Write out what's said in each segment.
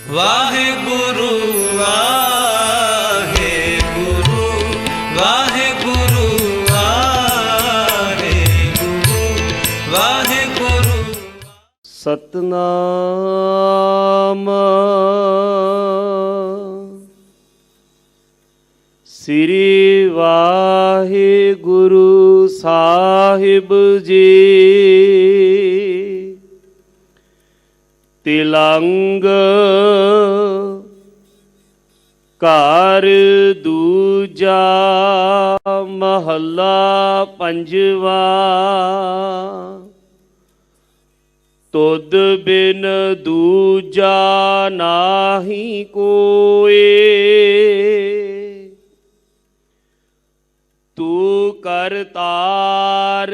ਵਾਹਿਗੁਰੂ ਵਾਹਿਗੁਰੂ ਵਾਹਿਗੁਰੂ ਵਾਹਿਗੁਰੂ ਵਾਹਿਗੁਰੂ। ਸਤਨਾਮ ਸ੍ਰੀ ਵਾਹਿਗੁਰੂ ਸਾਹਿਬ ਜੀ। ਤਿਲੰਗ ਘਰ ਦੂਜਾ ਮਹੱਲਾ ਪੰਜਵਾ। ਤੁਧ ਬਿਨ ਦੂਜਾ ਨਾਹੀ ਕੋਇ, ਤੂੰ ਕਰਤਾਰ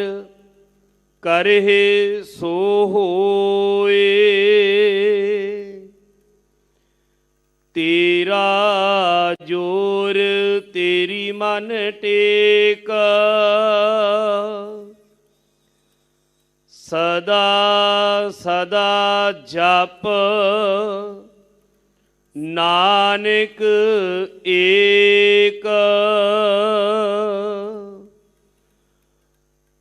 ਕਰਹਿ ਸੋ ਹੋਏ। ਤੇਰਾ ਜੋਰ ਤੇਰੀ ਮਨ ਟੇਕ, ਸਦਾ ਸਦਾ ਜਪ ਨਾਨਕ ਏਕ।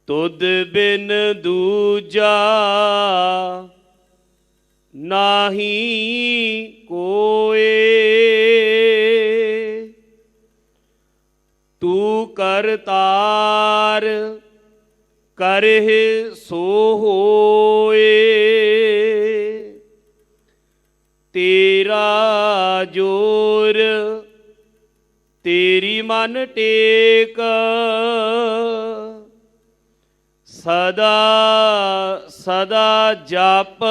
ਤੁਧ ਬਿਨ ਦੂਜਾ ਨਾਹੀ ਕੋਇ, ਤੂੰ ਕਰਤਾਰ ਕਰਹਿ ਸੋ ਹੋਏ। ਤੇਰਾ ਜੋਰ ਤੇਰੀ ਮਨ ਟੇਕ, ਸਦਾ ਸਦਾ ਜਪ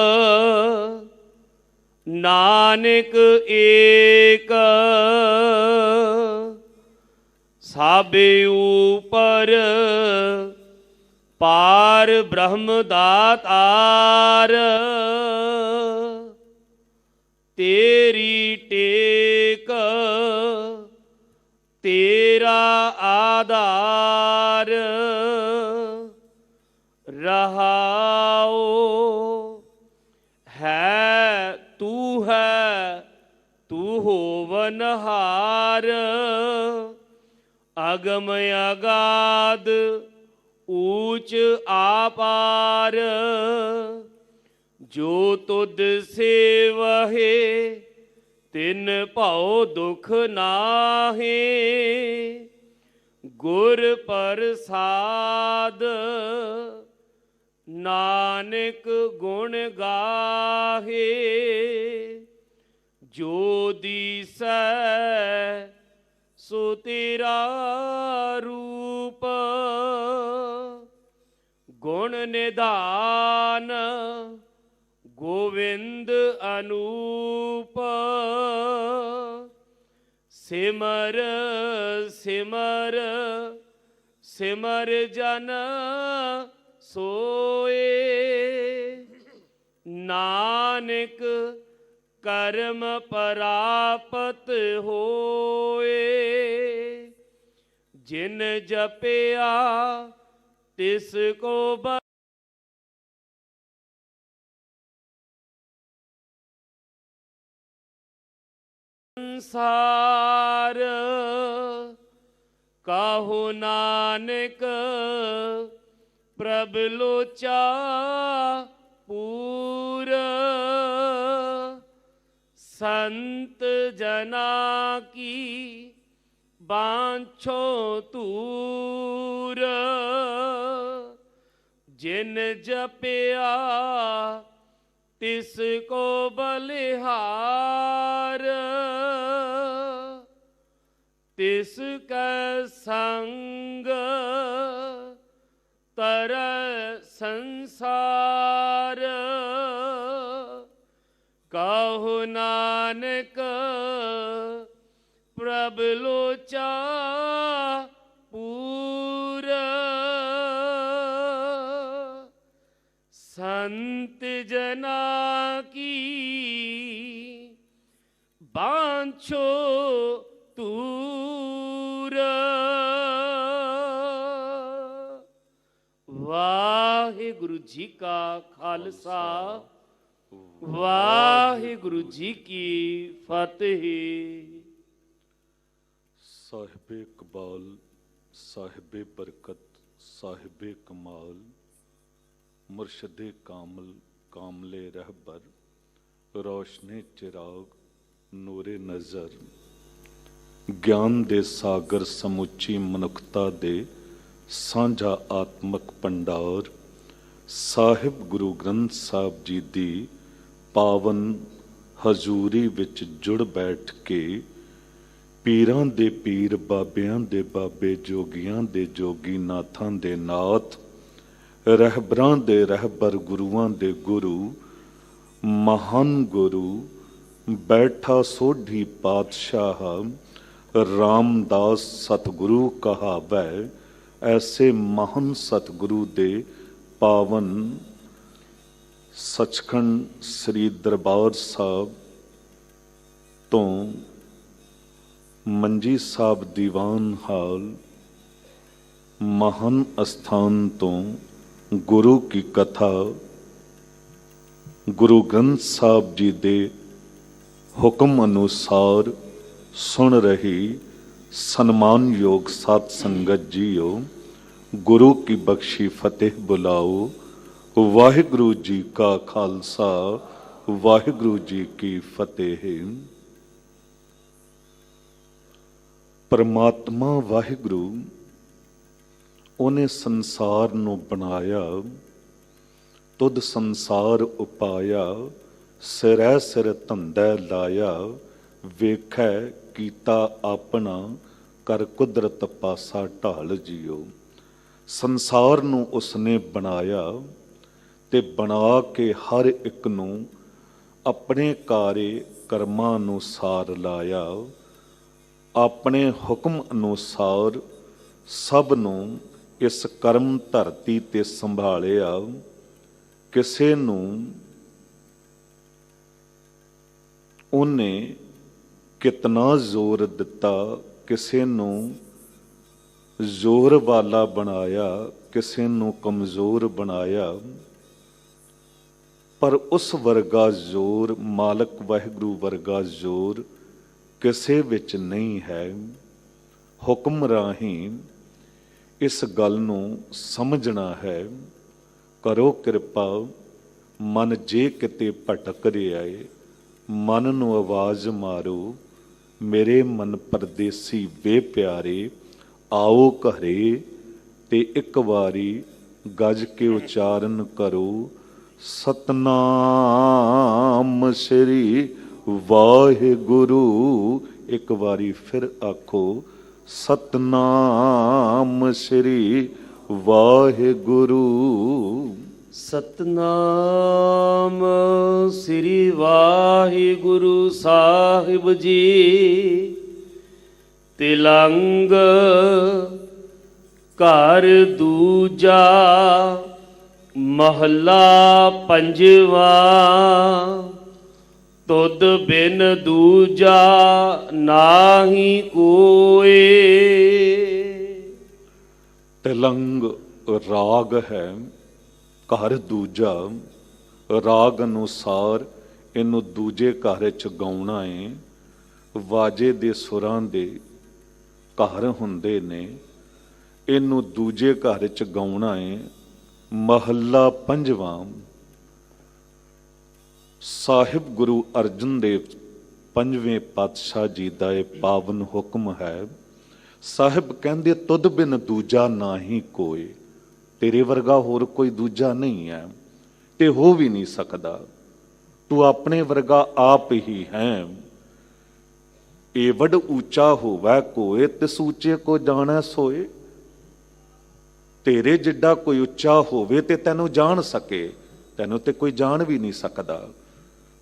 ਨਾਨਕ ਏਕ। ਸਾਬੇ ਉਪਰ ਪਾਰ ਬ੍ਰਹਮ ਦਾਤਾਰ, ਤੇਰੀ ਟੇਕ ਤੇਰਾ ਆਧਾਰ। ਰਹਾਓ ਹੈ ਤੂੰ ਹੋਵਨਹਾਰ, ਅਗਮ ਅਗਾਧ ਊਚ ਆਪਾਰ। ਜੋ ਤੁਧ ਸੇਵਹਿ ਤਿਨ ਭਉ ਦੁਖ ਨਾਹੀ, ਗੁਰ ਪ੍ਰਸਾਦ ਨਾਨਕ ਗੁਣ ਗਾਹੇ। ਜੋ ਦੀਸੈ ਸੋ ਤੇਰਾ ਰੂਪ, ਗੁਣ ਨਿਧਾਨ ਗੋਵਿੰਦ ਅਨੂਪ। ਸਿਮਰ ਸਿਮਰ ਸਿਮਰ ਜਨ ਸੋਏ, ਨਾਨਕ ਕਰਮ ਪ੍ਰਾਪਤ ਹੋਏ। ਜਿਨ ਜਪਿਆ ਤਿਸ ਕੋ ਸੰਸਾਰ। ਕਾਹੋ ਨਾਨਕ ਪ੍ਰਭ ਲੋਚਾ ਪੂਰ, ਸੰਤ ਜਨਾ ਕੀ ਬਾਂਛੋ ਤੂਰ। ਜਿਨ ਜਪਿਆ ਤਿਸ ਕੋ ਬਲਿਹਾਰ, ਤਿਸ ਕੈ ਸੰਗ ਤਰੈ ਸੰਸਾਰ। ਕਹੁ ਨਾਨਕ ਪ੍ਰਭ ਲੋਚਾ ਪੂਰ, ਸੰਤ ਜਨਾ ਕੀ ਬਾਂਛੋ ਤੂਰ। ਵਾਹਿਗੁਰੂ ਜੀ ਕਾ ਖਾਲਸਾ ਵਾਹਿਗੁਰੂ ਜੀ ਕੀ ਫਤਿਹ। ਸਾਹਿਬੇ ਇਕਬਾਲ, ਸਾਹਿਬੇ ਬਰਕਤ, ਸਾਹਿਬੇ ਕਮਾਲ, ਮੁਰਸ਼ਦੇ ਕਾਮਲ, ਕਾਮਲੇ ਰਹਿਬਰ, ਰੋਸ਼ਨੇ ਚਿਰਾਗ, ਨੂਰੇ ਨਜ਼ਰ। ਗਿਆਨ ਦੇ ਸਾਗਰ ਸਮੁੱਚੀ ਮਨੁੱਖਤਾ ਦੇ ਸਾਂਝਾ ਆਤਮਕ ਭੰਡਾਰ, ਸਾਹਿਬ ਗੁਰੂ ਗ੍ਰੰਥ ਸਾਹਿਬ ਜੀ ਦੀ ਪਾਵਨ ਹਜ਼ੂਰੀ ਵਿੱਚ ਜੁੜ ਬੈਠ ਕੇ ਪੀਰਾਂ ਦੇ ਪੀਰ, ਬਾਬਿਆਂ ਦੇ ਬਾਬੇ, ਜੋਗੀਆਂ ਦੇ ਜੋਗੀ, ਨਾਥਾਂ ਦੇ ਨਾਥ, ਰਹਿਬਰਾਂ ਦੇ ਰਹਿਬਰ, ਗੁਰੂਆਂ ਦੇ ਗੁਰੂ, ਮਹਾਨ ਗੁਰੂ ਬੈਠਾ ਸੋਢੀ ਪਾਤਸ਼ਾਹ ਰਾਮਦਾਸ ਸਤਿਗੁਰੂ ਕਹਾਵੈ। ਐਸੇ ਮਹਾਨ ਸਤਿਗੁਰੂ ਦੇ ਪਾਵਨ ਸੱਚਖੰਡ ਸ੍ਰੀ ਦਰਬਾਰ ਸਾਹਿਬ ਤੋਂ ਮੰਜੀ ਸਾਹਿਬ ਦੀਵਾਨ ਹਾਲ ਮਹਾਨ ਅਸਥਾਨ ਤੋਂ ਗੁਰੂ ਕੀ ਕਥਾ ਗੁਰੂ ਗ੍ਰੰਥ ਸਾਹਿਬ ਜੀ ਦੇ ਹੁਕਮ ਅਨੁਸਾਰ ਸੁਣ ਰਹੀ ਸਨਮਾਨਯੋਗ ਸਾਧ ਸੰਗਤ ਜੀਓ, ਗੁਰੂ ਕੀ ਬਖਸ਼ੀ ਫਤਿਹ ਬੁਲਾਓ। ਵਾਹਿਗੁਰੂ ਜੀ ਕਾ ਖਾਲਸਾ, ਵਾਹਿਗੁਰੂ ਜੀ ਕੀ ਫਤਿਹ। ਪਰਮਾਤਮਾ ਵਾਹਿਗੁਰੂ ਉਹਨੇ ਸੰਸਾਰ ਨੂੰ ਬਣਾਇਆ, ਤੁਧ ਸੰਸਾਰ ਉਪਾਇਆ, ਸਿਰੈ ਸਿਰ ਧੰਦਾ ਲਾਇਆ, ਵੇਖੈ ਕੀਤਾ ਆਪਣਾ, ਕਰ ਕੁਦਰਤ ਪਾਸਾ ਢਾਲ ਜੀਓ। ਸੰਸਾਰ ਨੂੰ ਉਸਨੇ ਬਣਾਇਆ ਤੇ ਬਣਾ ਕੇ ਹਰ ਇੱਕ ਨੂੰ ਆਪਣੇ ਕਾਰੇ ਕਰਮਾਂ ਅਨੁਸਾਰ ਲਾਇਆ, ਆਪਣੇ ਹੁਕਮ ਅਨੁਸਾਰ ਸਭ ਨੂੰ ਇਸ ਕਰਮ ਧਰਤੀ ਤੇ ਸੰਭਾਲਿਆ। ਕਿਸੇ ਨੂੰ ਉਹਨੇ ਕਿਤਨਾ ਜ਼ੋਰ ਦਿੱਤਾ, ਕਿਸੇ ਨੂੰ ਜ਼ੋਰ ਵਾਲਾ ਬਣਾਇਆ, ਕਿਸੇ ਨੂੰ ਕਮਜ਼ੋਰ ਬਣਾਇਆ, ਪਰ ਉਸ ਵਰਗਾ ਜ਼ੋਰ, ਮਾਲਕ ਵਾਹਿਗੁਰੂ ਵਰਗਾ ਜ਼ੋਰ ਕਿਸੇ ਵਿੱਚ ਨਹੀਂ ਹੈ। ਹੁਕਮ ਰਾਹੀਂ ਇਸ ਗੱਲ ਨੂੰ ਸਮਝਣਾ ਹੈ। ਕਰੋ ਕਿਰਪਾ, ਮਨ ਜੇ ਕਿਤੇ ਭਟਕ ਰਿਹਾ ਏ, ਮਨ ਨੂੰ ਆਵਾਜ਼ ਮਾਰੋ, ਮੇਰੇ ਮਨ ਪਰਦੇਸੀ ਵੇ ਪਿਆਰੇ, ਆਓ ਘਰੇ ਤੇ ਇੱਕ ਵਾਰੀ ਗੱਜ ਕੇ ਉਚਾਰਨ ਕਰੋ, ਸਤਨਾਮ ਸ੍ਰੀ ਵਾਹਿਗੁਰੂ। ਇੱਕ ਵਾਰੀ ਫਿਰ ਆਖੋ, ਸਤਨਾਮ ਸ੍ਰੀ ਵਾਹਿਗੁਰੂ। ਸਤਨਾਮ ਸ੍ਰੀ ਵਾਹਿਗੁਰੂ ਸਾਹਿਬ ਜੀ। ਤਿਲੰਗ ਘਰ ਦੂਜਾ, ਮਹੱਲਾ ਪੰਜਵਾ। ਤੁਧ ਬਿਨ ਦੂਜਾ ਨਾਹੀ ਕੋਏ। ਤਿਲੰਗ ਰਾਗ ਹੈ, ਘਰ ਦੂਜਾ। ਰਾਗ ਅਨੁਸਾਰ ਇਹਨੂੰ ਦੂਜੇ ਘਰ ਚ ਗਾਉਣਾ ਹੈ। ਵਾਜੇ ਦੇ ਸੁਰਾਂ ਦੇ ਘਰ ਹੁੰਦੇ ਨੇ, ਇਹਨੂੰ ਦੂਜੇ ਘਰ ਚ ਗਾਉਣਾ ਹੈ। ਮਹੱਲਾ ਪੰਜਵਾਂ। ਸਾਹਿਬ ਗੁਰੂ ਅਰਜਨ ਦੇਵ ਪੰਜਵੇਂ ਪਾਤਸ਼ਾਹ ਜੀ ਦਾ ਇਹ ਪਾਵਨ ਹੁਕਮ ਹੈ। ਸਾਹਿਬ ਕਹਿੰਦੇ, ਤੁਧ ਬਿਨ ਦੂਜਾ ਨਾਹੀ ਕੋਏ। ਤੇਰੇ ਵਰਗਾ ਹੋਰ ਕੋਈ ਦੂਜਾ ਨਹੀਂ ਹੈ ਤੇ ਹੋ ਵੀ ਨਹੀਂ ਸਕਦਾ। ਤੂੰ ਆਪਣੇ ਵਰਗਾ ਆਪ ਹੀ ਹੈ। ਏ ਵੱਡ ਉੱਚਾ ਹੋਵੈ ਕੋਏ, ਤਿਸ ਉੱਚੇ ਕੋ ਜਾਣੈ ਸੋਏ। ਤੇਰੇ ਜਿੱਡਾ ਕੋਈ ਉੱਚਾ ਹੋਵੇ ਤੇ ਤੈਨੂੰ ਜਾਣ ਸਕੇ, ਤੈਨੂੰ ਤੇ ਕੋਈ ਜਾਣ ਵੀ ਨਹੀਂ ਸਕਦਾ।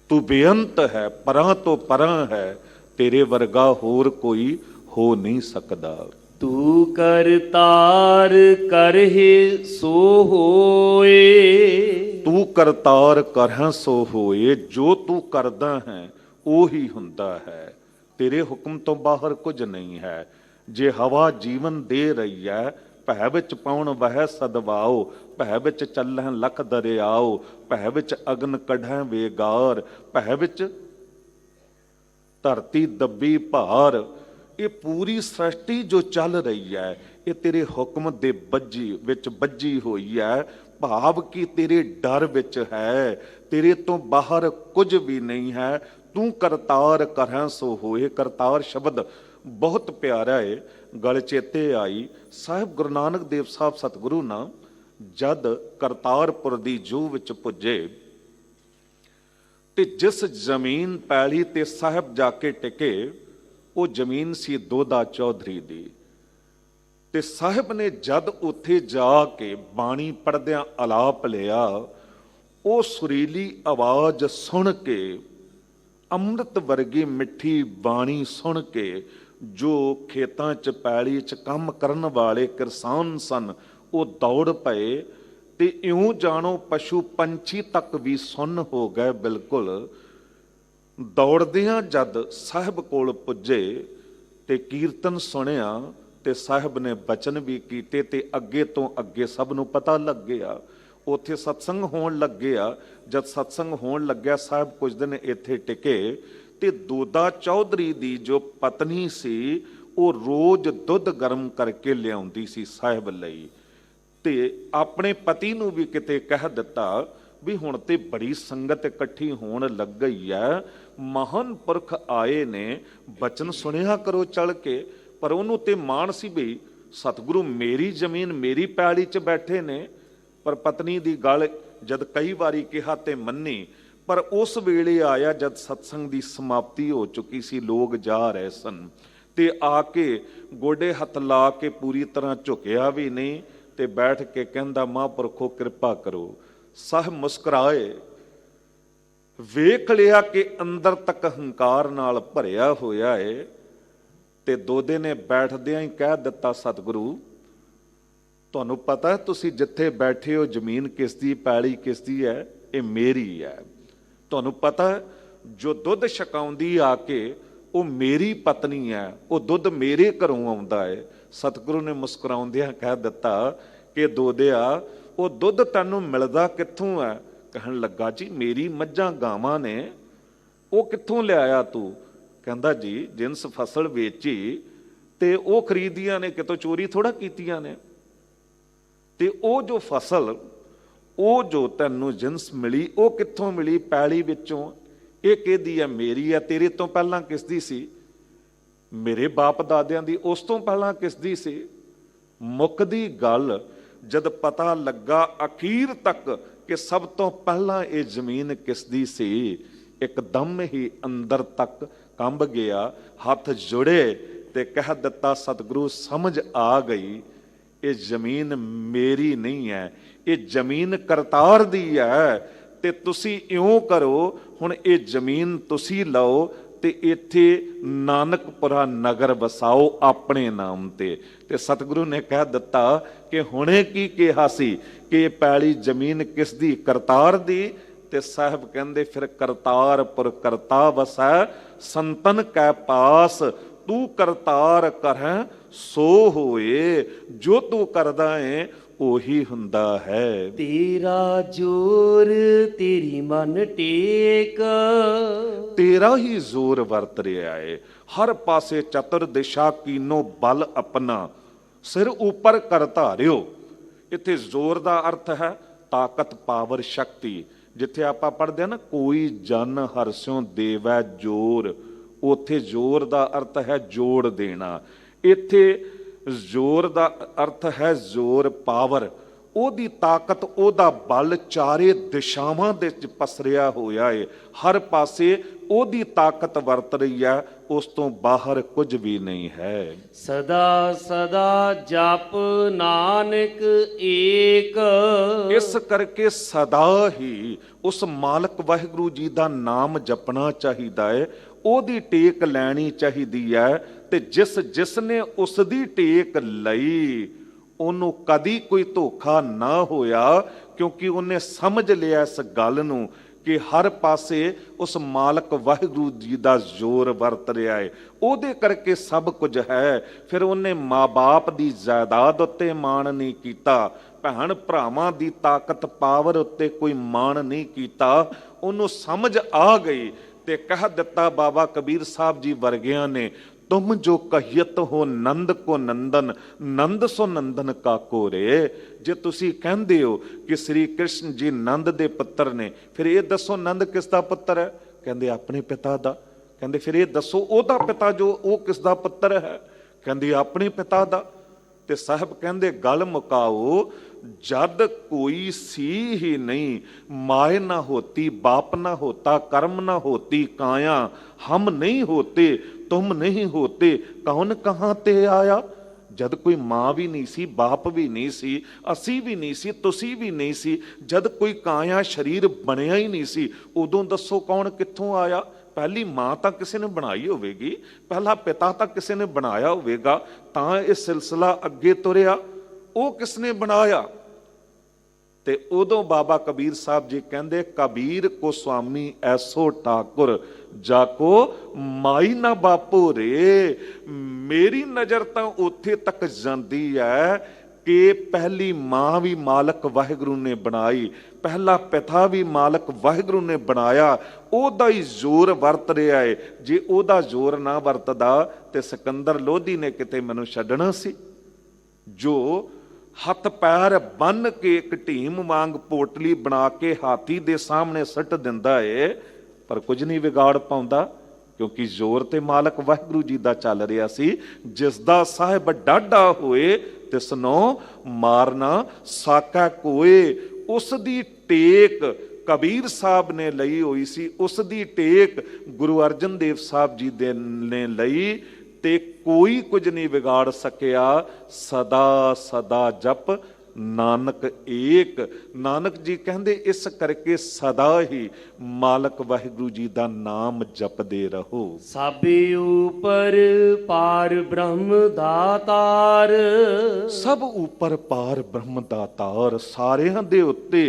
ਤੂੰ ਬੇਅੰਤ ਹੈ, ਪਰਾਂ ਤੋਂ ਪਰਾਂ ਹੈ, ਤੇਰੇ ਵਰਗਾ ਹੋਰ ਕੋਈ ਹੋ ਨਹੀਂ ਸਕਦਾ। ਤੂੰ ਕਰਤਾਰ ਕਰਹਿ ਸੋ ਹੋਏ। ਤੂੰ ਕਰਤਾਰ ਕਰਹਿ ਸੋ ਹੋਏ। ਜੋ ਤੂੰ ਕਰਦਾ ਹੈ ਉਹੀ ਹੁੰਦਾ ਹੈ। ਤੇਰੇ ਹੁਕਮ ਤੋਂ ਬਾਹਰ ਕੁਝ ਨਹੀਂ ਹੈ। ਜੇ ਹਵਾ ਜੀਵਨ ਦੇ ਰਹੀ ਹੈ ਭੈ ਵਿੱਚ ਪਾਉਣ ਵਹਿ ਸਦਵਾਓ, ਭੈ ਵਿੱਚ ਚੱਲਹਿ ਲਖ ਦਰਿਆਓ, ਭੈ ਵਿੱਚ ਅਗਨ ਕਢੈ ਵੇਗਾਰ, ਭੈ ਵਿੱਚ ਧਰਤੀ ਦੱਬੀ ਭਾਰ। ਇਹ ਪੂਰੀ ਸ੍ਰਿਸ਼ਟੀ ਜੋ ਚੱਲ ਰਹੀ ਹੈ ਇਹ ਤੇਰੇ ਹੁਕਮ ਦੇ ਵਿੱਚ ਬੱਜੀ ਹੋਈ ਹੈ। ਭਾਵ ਕਿ ਤੇਰੇ ਡਰ ਵਿੱਚ ਹੈ, ਤੇਰੇ ਤੋਂ ਬਾਹਰ ਕੁਝ ਵੀ ਨਹੀਂ ਹੈ। ਤੂੰ ਕਰਤਾਰ ਕਰਹਿ ਸੋ ਹੋਏ। ਕਰਤਾਰ ਸ਼ਬਦ ਬਹੁਤ ਪਿਆਰਾ ਹੈ, ਗਲ ਚੇਤੇ ਆਈ। ਸਾਹਿਬ ਗੁਰੂ ਨਾਨਕ ਦੇਵ ਸਾਹਿਬ ਸਤਿਗੁਰੂ ਨਾ ਜਦ ਕਰਤਾਰਪੁਰ ਦੀ ਜੂਹ ਵਿੱਚ ਪੁੱਜੇ ਤੇ ਜਿਸ ਜ਼ਮੀਨ ਪੈਲੀ ਤੇ ਸਾਹਿਬ ਜਾ ਕੇ ਟਿਕੇ ਉਹ ਜ਼ਮੀਨ ਸੀ ਦੋਦਾ ਚੌਧਰੀ ਦੀ। ਤੇ ਸਾਹਿਬ ਨੇ ਜਦ ਉੱਥੇ ਜਾ ਕੇ ਬਾਣੀ ਪੜ੍ਹਦਿਆਂ ਆਲਾਪ ਲਿਆ, ਉਹ ਸੁਰੀਲੀ ਆਵਾਜ਼ ਸੁਣ ਕੇ, ਅੰਮ੍ਰਿਤ ਵਰਗੀ ਮਿੱਠੀ ਬਾਣੀ ਸੁਣ ਕੇ, ਜੋ ਖੇਤਾਂ 'ਚ ਪੈਲੀ 'ਚ ਕੰਮ ਕਰਨ ਵਾਲੇ ਕਿਸਾਨ ਸਨ ਉਹ ਦੌੜ ਪਏ। ਤੇ ਇਉਂ ਜਾਣੋ ਪਸ਼ੂ ਪੰਛੀ ਤੱਕ ਵੀ ਸੁੰਨ ਹੋ ਗਏ ਬਿਲਕੁਲ। ਦੌੜਦਿਆਂ ਜਦ ਸਾਹਿਬ ਕੋਲ ਪੁੱਜੇ ਤੇ ਕੀਰਤਨ ਸੁਣਿਆ ਤੇ ਸਾਹਿਬ ਨੇ ਬਚਨ ਵੀ ਕੀਤੇ ਤੇ ਅੱਗੇ ਤੋਂ ਅੱਗੇ ਸਭ ਨੂੰ ਪਤਾ ਲੱਗ ਗਿਆ। ਉੱਥੇ ਸਤਸੰਗ ਹੋਣ ਲੱਗਿਆ। ਜਦ ਸਤਸੰਗ ਹੋਣ ਲੱਗਿਆ ਸਾਹਿਬ ਕੁਝ ਦਿਨ ਇੱਥੇ ਟਿਕੇ ਤੇ ਦੋਦਾ ਚੌਧਰੀ ਦੀ ਜੋ ਪਤਨੀ ਸੀ ਉਹ ਰੋਜ਼ ਦੁੱਧ ਗਰਮ ਕਰਕੇ ਲਿਆਉਂਦੀ ਸੀ ਸਾਹਿਬ ਲਈ। ਤੇ ਆਪਣੇ ਪਤੀ ਨੂੰ ਵੀ ਕਿਤੇ ਕਹਿ ਦਿੱਤਾ ਵੀ ਹੁਣ ਤੇ ਬੜੀ ਸੰਗਤ ਇਕੱਠੀ ਹੋਣ ਲੱਗ ਗਈ ਹੈ, ਮਹਾਨ ਪੁਰਖ ਆਏ ਨੇ, ਬਚਨ ਸੁਣਿਆ ਕਰੋ ਚੜ ਕੇ। ਪਰ ਉਹਨੂੰ ਤੇ ਮਾਣ ਸੀ ਵੀ ਸਤਿਗੁਰੂ ਮੇਰੀ ਜ਼ਮੀਨ ਮੇਰੀ ਪੈਲੀ 'ਚ ਬੈਠੇ ਨੇ। ਪਰ ਪਤਨੀ ਦੀ ਗੱਲ ਜਦ ਕਈ ਵਾਰੀ ਕਿਹਾ ਤੇ ਮੰਨੀ। ਪਰ ਉਸ ਵੇਲੇ ਆਇਆ ਜਦ ਸਤਸੰਗ ਦੀ ਸਮਾਪਤੀ ਹੋ ਚੁੱਕੀ ਸੀ, ਲੋਕ ਜਾ ਰਹੇ ਸਨ ਤੇ ਆ ਕੇ ਗੋਡੇ ਹੱਥ ਲਾ ਕੇ ਪੂਰੀ ਤਰ੍ਹਾਂ ਝੁਕਿਆ ਵੀ ਨਹੀਂ ਤੇ ਬੈਠ ਕੇ ਕਹਿੰਦਾ ਮਹਾਂਪੁਰਖੋ ਕਿਰਪਾ ਕਰੋ। ਸਾਹਿਬ ਮੁਸਕਰਾਏ, ਵੇਖ ਲਿਆ ਕਿ ਅੰਦਰ ਤੱਕ ਹੰਕਾਰ ਨਾਲ ਭਰਿਆ ਹੋਇਆ ਏ। ਤੇ ਦੋਦੇ ਨੇ ਬੈਠਦਿਆਂ ਹੀ ਕਹਿ ਦਿੱਤਾ, ਸਤਿਗੁਰੂ ਤੁਹਾਨੂੰ ਪਤਾ ਹੈ ਤੁਸੀਂ ਜਿੱਥੇ ਬੈਠੇ ਹੋ ਜ਼ਮੀਨ ਕਿਸ ਦੀ, ਪੈਲੀ ਕਿਸ ਦੀ ਹੈ? ਇਹ ਮੇਰੀ ਹੈ। ਤੁਹਾਨੂੰ ਪਤਾ ਹੈ ਜੋ ਦੁੱਧ ਛਕਾਉਂਦੀ ਆ ਕੇ ਉਹ ਮੇਰੀ ਪਤਨੀ ਹੈ, ਉਹ ਦੁੱਧ ਮੇਰੇ ਘਰੋਂ ਆਉਂਦਾ ਹੈ। ਸਤਿਗੁਰੂ ਨੇ ਮੁਸਕਰਾਉਂਦਿਆਂ ਕਹਿ ਦਿੱਤਾ ਕਿ ਦੋਦਿਆ ਉਹ ਦੁੱਧ ਤੈਨੂੰ ਮਿਲਦਾ ਕਿੱਥੋਂ ਹੈ? ਕਹਿਣ ਲੱਗਾ ਜੀ ਮੇਰੀ ਮੱਝਾਂ ਗਾਵਾਂ ਨੇ। ਉਹ ਕਿੱਥੋਂ ਲਿਆਇਆ ਤੂੰ? ਕਹਿੰਦਾ ਜੀ ਜਿਨਸ ਫਸਲ ਵੇਚੀ ਤੇ ਉਹ ਖਰੀਦੀਆਂ ਨੇ, ਕਿਤੋਂ ਚੋਰੀ ਥੋੜਾ ਕੀਤੀਆਂ ਨੇ। ਤੇ ਉਹ ਜੋ ਫਸਲ, ਉਹ ਜੋ ਤੈਨੂੰ ਜਿਨਸ ਮਿਲੀ ਉਹ ਕਿੱਥੋਂ ਮਿਲੀ? ਪੈਲੀ ਵਿੱਚੋਂ। ਇਹ ਕਿਹਦੀ ਹੈ? ਮੇਰੀ ਹੈ। ਤੇਰੇ ਤੋਂ ਪਹਿਲਾਂ ਕਿਸ ਦੀ ਸੀ? ਮੇਰੇ ਬਾਪ ਦਾਦਿਆਂ ਦੀ। ਉਸ ਤੋਂ ਪਹਿਲਾਂ ਕਿਸ ਦੀ ਸੀ? ਮੁੱਕਦੀ ਗੱਲ ਜਦ ਪਤਾ ਲੱਗਾ ਅਖੀਰ ਤੱਕ ਕਿ ਸਭ ਤੋਂ ਪਹਿਲਾਂ ਇਹ ਜ਼ਮੀਨ ਕਿਸ ਦੀ ਸੀ, ਇੱਕਦਮ ਹੀ ਅੰਦਰ ਤੱਕ ਕੰਬ ਗਿਆ, ਹੱਥ ਜੁੜੇ ਤੇ ਕਹਿ ਦਿੱਤਾ ਸਤਿਗੁਰੂ ਸਮਝ ਆ ਗਈ, ਇਹ ਜ਼ਮੀਨ ਮੇਰੀ ਨਹੀਂ ਹੈ, ਇਹ ਜ਼ਮੀਨ ਕਰਤਾਰ ਦੀ ਹੈ। ਤੇ ਤੁਸੀਂ ਇਉਂ ਕਰੋ, ਹੁਣ ਇਹ ਜ਼ਮੀਨ ਤੁਸੀਂ ਲਓ ਤੇ ਇੱਥੇ ਨਾਨਕਪੁਰਾ ਨਗਰ ਵਸਾਓ ਆਪਣੇ ਨਾਮ ਤੇ। ਤੇ ਸਤਿਗੁਰੂ ਨੇ ਕਹਿ ਦਿੱਤਾ ਕਿ ਹੁਣੇ ਕੀ ਕਿਹਾ ਸੀ ਕਿ ਇਹ ਪੈਲੀ ਜ਼ਮੀਨ ਕਿਸ ਦੀ? ਕਰਤਾਰ ਦੀ। ਤੇ ਸਾਹਿਬ ਕਹਿੰਦੇ ਫਿਰ ਕਰਤਾਰਪੁਰ ਕਰਤਾ ਵਸੈ ਸੰਤਨ ਕੈ ਪਾਸ, ਤੂੰ ਕਰਤਾਰ ਕਰਹਿ ਸੋ ਹੋਏ। ਜੋ ਤੂੰ ਕਰਦਾ ਏ ਉਹੀ ਹੁੰਦਾ ਹੈ। ਤੇਰਾ ਜੋਰ ਤੇਰੀ ਮਨ ਟੇਕ, ਤੇਰਾ ਹੀ ਜ਼ੋਰ ਵਰਤ ਰਿਹਾ ਏ। ਹਰ ਪਾਸੇ ਚਤੁਰ ਦਿਸ਼ਾ ਕੀਨੋ ਬਲ ਆਪਣਾ, ਸਿਰ ਉੱਪਰ ਕਰ ਧਾਰਿਓ। ਇੱਥੇ ਜ਼ੋਰ ਦਾ ਅਰਥ ਹੈ ਤਾਕਤ, ਪਾਵਰ, ਸ਼ਕਤੀ। ਜਿੱਥੇ ਆਪਾਂ ਪੜ੍ਹਦੇ ਆ ਨਾ ਕੋਈ ਜਨ ਹਰਸਿਓ ਦੇਵੈ ਜੋਰ, ਉੱਥੇ ਜ਼ੋਰ ਦਾ ਅਰਥ ਹੈ ਜੋੜ ਦੇਣਾ। ਇੱਥੇ ਜ਼ੋਰ ਦਾ ਅਰਥ ਹੈ ਜ਼ੋਰ, ਪਾਵਰ, ਉਹਦੀ ਤਾਕਤ, ਉਹਦਾ ਬਲ ਚਾਰੇ ਦਿਸ਼ਾਵਾਂ ਦੇ ਵਿੱਚ ਪਸਰਿਆ ਹੋਇਆ ਏ। ਹਰ ਪਾਸੇ ਉਹਦੀ ਤਾਕਤ ਵਰਤ ਰਹੀ ਹੈ, ਉਸ ਤੋਂ ਬਾਹਰ ਕੁਝ ਵੀ ਨਹੀਂ ਹੈ। ਸਦਾ ਸਦਾ ਜਪ ਨਾਨਕ ਏਕ। ਇਸ ਕਰਕੇ ਸਦਾ ਹੀ ਉਸ ਮਾਲਕ ਵਾਹਿਗੁਰੂ ਜੀ ਦਾ ਨਾਮ ਜਪਣਾ ਚਾਹੀਦਾ ਹੈ, ਉਹਦੀ ਟੇਕ ਲੈਣੀ ਚਾਹੀਦੀ ਹੈ। ਤੇ ਜਿਸ ਨੇ ਉਸ ਦੀ ਟੇਕ ਲਈ ਉਹਨੂੰ ਕਦੀ ਕੋਈ ਧੋਖਾ ਨਾ ਹੋਇਆ, ਕਿਉਂਕਿ ਉਹਨੇ ਸਮਝ ਲਿਆ ਇਸ ਗੱਲ ਨੂੰ ਕਿ ਹਰ ਪਾਸੇ ਉਸ ਮਾਲਕ ਵਾਹਿਗੁਰੂ ਜੀ ਦਾ ਜ਼ੋਰ ਵਰਤ ਰਿਹਾ ਹੈ, ਉਹਦੇ ਕਰਕੇ ਸਭ ਕੁਝ ਹੈ। ਫਿਰ ਉਹਨੇ ਮਾਂ-ਬਾਪ ਦੀ ਜਾਇਦਾਦ ਉੱਤੇ ਮਾਣ ਨਹੀਂ ਕੀਤਾ, ਭੈਣ ਭਰਾਵਾਂ ਦੀ ਤਾਕਤ ਪਾਵਰ ਉੱਤੇ ਕੋਈ ਮਾਣ ਨਹੀਂ ਕੀਤਾ। ਉਹਨੂੰ ਸਮਝ ਆ ਗਈ ਤੇ ਕਹਿ ਦਿੱਤਾ ਬਾਬਾ ਕਬੀਰ ਸਾਹਿਬ ਜੀ ਵਰਗਿਆਂ ਨੇ, ਤੁਮ ਜੋ ਕਹੀਤ ਹੋ ਨੰਦ ਕੋ ਨੰਦਨ, ਨੰਦ ਸੋ ਨੰਦਨ ਕਾ ਕੋਰੇ। ਜੇ ਤੁਸੀਂ ਕਹਿੰਦੇ ਹੋ ਕਿ ਸ੍ਰੀ ਕ੍ਰਿਸ਼ਨ ਜੀ ਨੰਦ ਦੇ ਪੁੱਤਰ ਨੇ, ਫਿਰ ਇਹ ਦੱਸੋ ਨੰਦ ਕਿਸ ਦਾ ਪੁੱਤਰ ਹੈ? ਕਹਿੰਦੇ ਆਪਣੇ ਪਿਤਾ ਦਾ। ਕਹਿੰਦੇ ਫਿਰ ਇਹ ਦੱਸੋ ਉਹਦਾ ਪਿਤਾ ਜੋ ਉਹ ਕਿਸ ਦਾ ਪੁੱਤਰ ਹੈ? ਕਹਿੰਦੇ ਆਪਣੇ ਪਿਤਾ ਦਾ। ਤੇ ਸਾਹਿਬ ਕਹਿੰਦੇ ਗੱਲ ਮੁਕਾਓ, ਜਦ ਕੋਈ ਸੀ ਹੀ ਨਹੀਂ, माय ना होती, बाप ना होता, कर्म ना होती काया, हम नहीं होते, तुम नहीं होते, कौन कहाँ ते आया। जद कोई माँ भी नहीं सी, बाप भी नहीं सी, असी भी नहीं सी, तुसी भी नहीं सी, जद कोई काया शरीर बनया ही नहीं सी, उदों दसो कौन कित्थों आया। पहली माँ तो किसी ने बनाई होगी, पहला पिता तो किसी ने बनाया होगा, तां ये सिलसिला अगे तुरिया। वो किसने बनाया? ते उदों बाबा कबीर साहब जी कहते, कबीर को स्वामी ऐसो ठाकुर जाको माई ना बापो रे। मेरी नज़र तो उत्थे तक जाती है कि पहली माँ भी मालक वाहिगुरू ने बनाई, पहला पिता भी मालक वाहिगुरू ने बनाया, ओदा ही जोर वरत रहा है। जे ओदा जोर ना वरतदा ते सिकंदर लोधी ने किते मैनूं छड्डना सी। जो हथ पैर बन के एक ढीम वांग पोटली बना के हाथी दे सामने सट दिंदा है, पर कुछ नहीं बिगाड़ पाउंदा, क्योंकि जोर ते मालक वाहिगुरू जी दा चल रहा सी। जिस दा साहिब डाढा होए तिसनों मारना साका कोए। उस दी टेक कबीर साहब ने लई हुई सी, उस दी टेक गुरु अर्जन देव साहब जी ने लई, ते कोई कुछ नहीं बिगाड़ सकिया। सदा सदा जप नानक एक। नानक जी कहते इस करके सदा ही मालक वाहिगुरू जी का नाम जपदे रहो। साबे ऊपर पार ब्रह्म दातार, सब ऊपर पार ब्रह्म दातार, सारियां दे उत्ते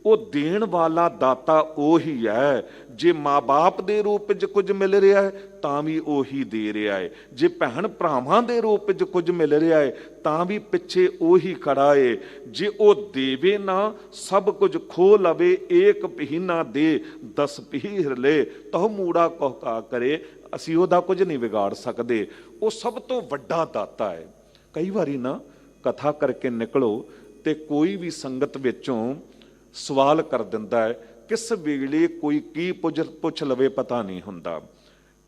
ਉਹ ਦੇਣ ਵਾਲਾ ਦਾਤਾ ਉਹੀ ਹੈ। ਜੇ ਮਾਂ-ਬਾਪ ਦੇ ਰੂਪ ਵਿੱਚ ਕੁਝ ਮਿਲ ਰਿਹਾ ਹੈ ਤਾਂ ਵੀ ਉਹੀ ਦੇ ਰਿਹਾ ਹੈ, ਜੇ ਭੈਣ ਭਰਾਵਾਂ ਦੇ ਰੂਪ ਵਿੱਚ ਕੁਝ ਮਿਲ ਰਿਹਾ ਹੈ ਤਾਂ ਵੀ ਪਿੱਛੇ ਉਹੀ ਖੜਾ ਹੈ। ਜੇ ਉਹ ਦੇਵੇ ਨਾ ਸਭ ਕੁਝ ਖੋ ਲਵੇ, ਏਕ ਪਹੀਨਾ ਦੇ 10 ਪੀਰ ਲੈ, ਤਾਂ ਮੂੜਾ ਕੋਹਕਾ ਕਰੇ, ਅਸੀਂ ਉਹਦਾ ਕੁਝ ਨਹੀਂ ਵਿਗਾੜ ਸਕਦੇ। ਉਹ ਸਭ ਤੋਂ ਵੱਡਾ ਦਾਤਾ ਹੈ। ਕਈ ਵਾਰੀ ਨਾ ਕਥਾ ਕਰਕੇ ਨਿਕਲੋ ਤੇ ਕੋਈ ਵੀ ਸੰਗਤ ਵਿੱਚੋਂ ਸਵਾਲ ਕਰ ਦਿੰਦਾ ਹੈ, ਕਿਸ ਵੇਲੇ ਕੋਈ ਕੀ ਪੁੱਛ ਲਵੇ ਪਤਾ ਨਹੀਂ ਹੁੰਦਾ।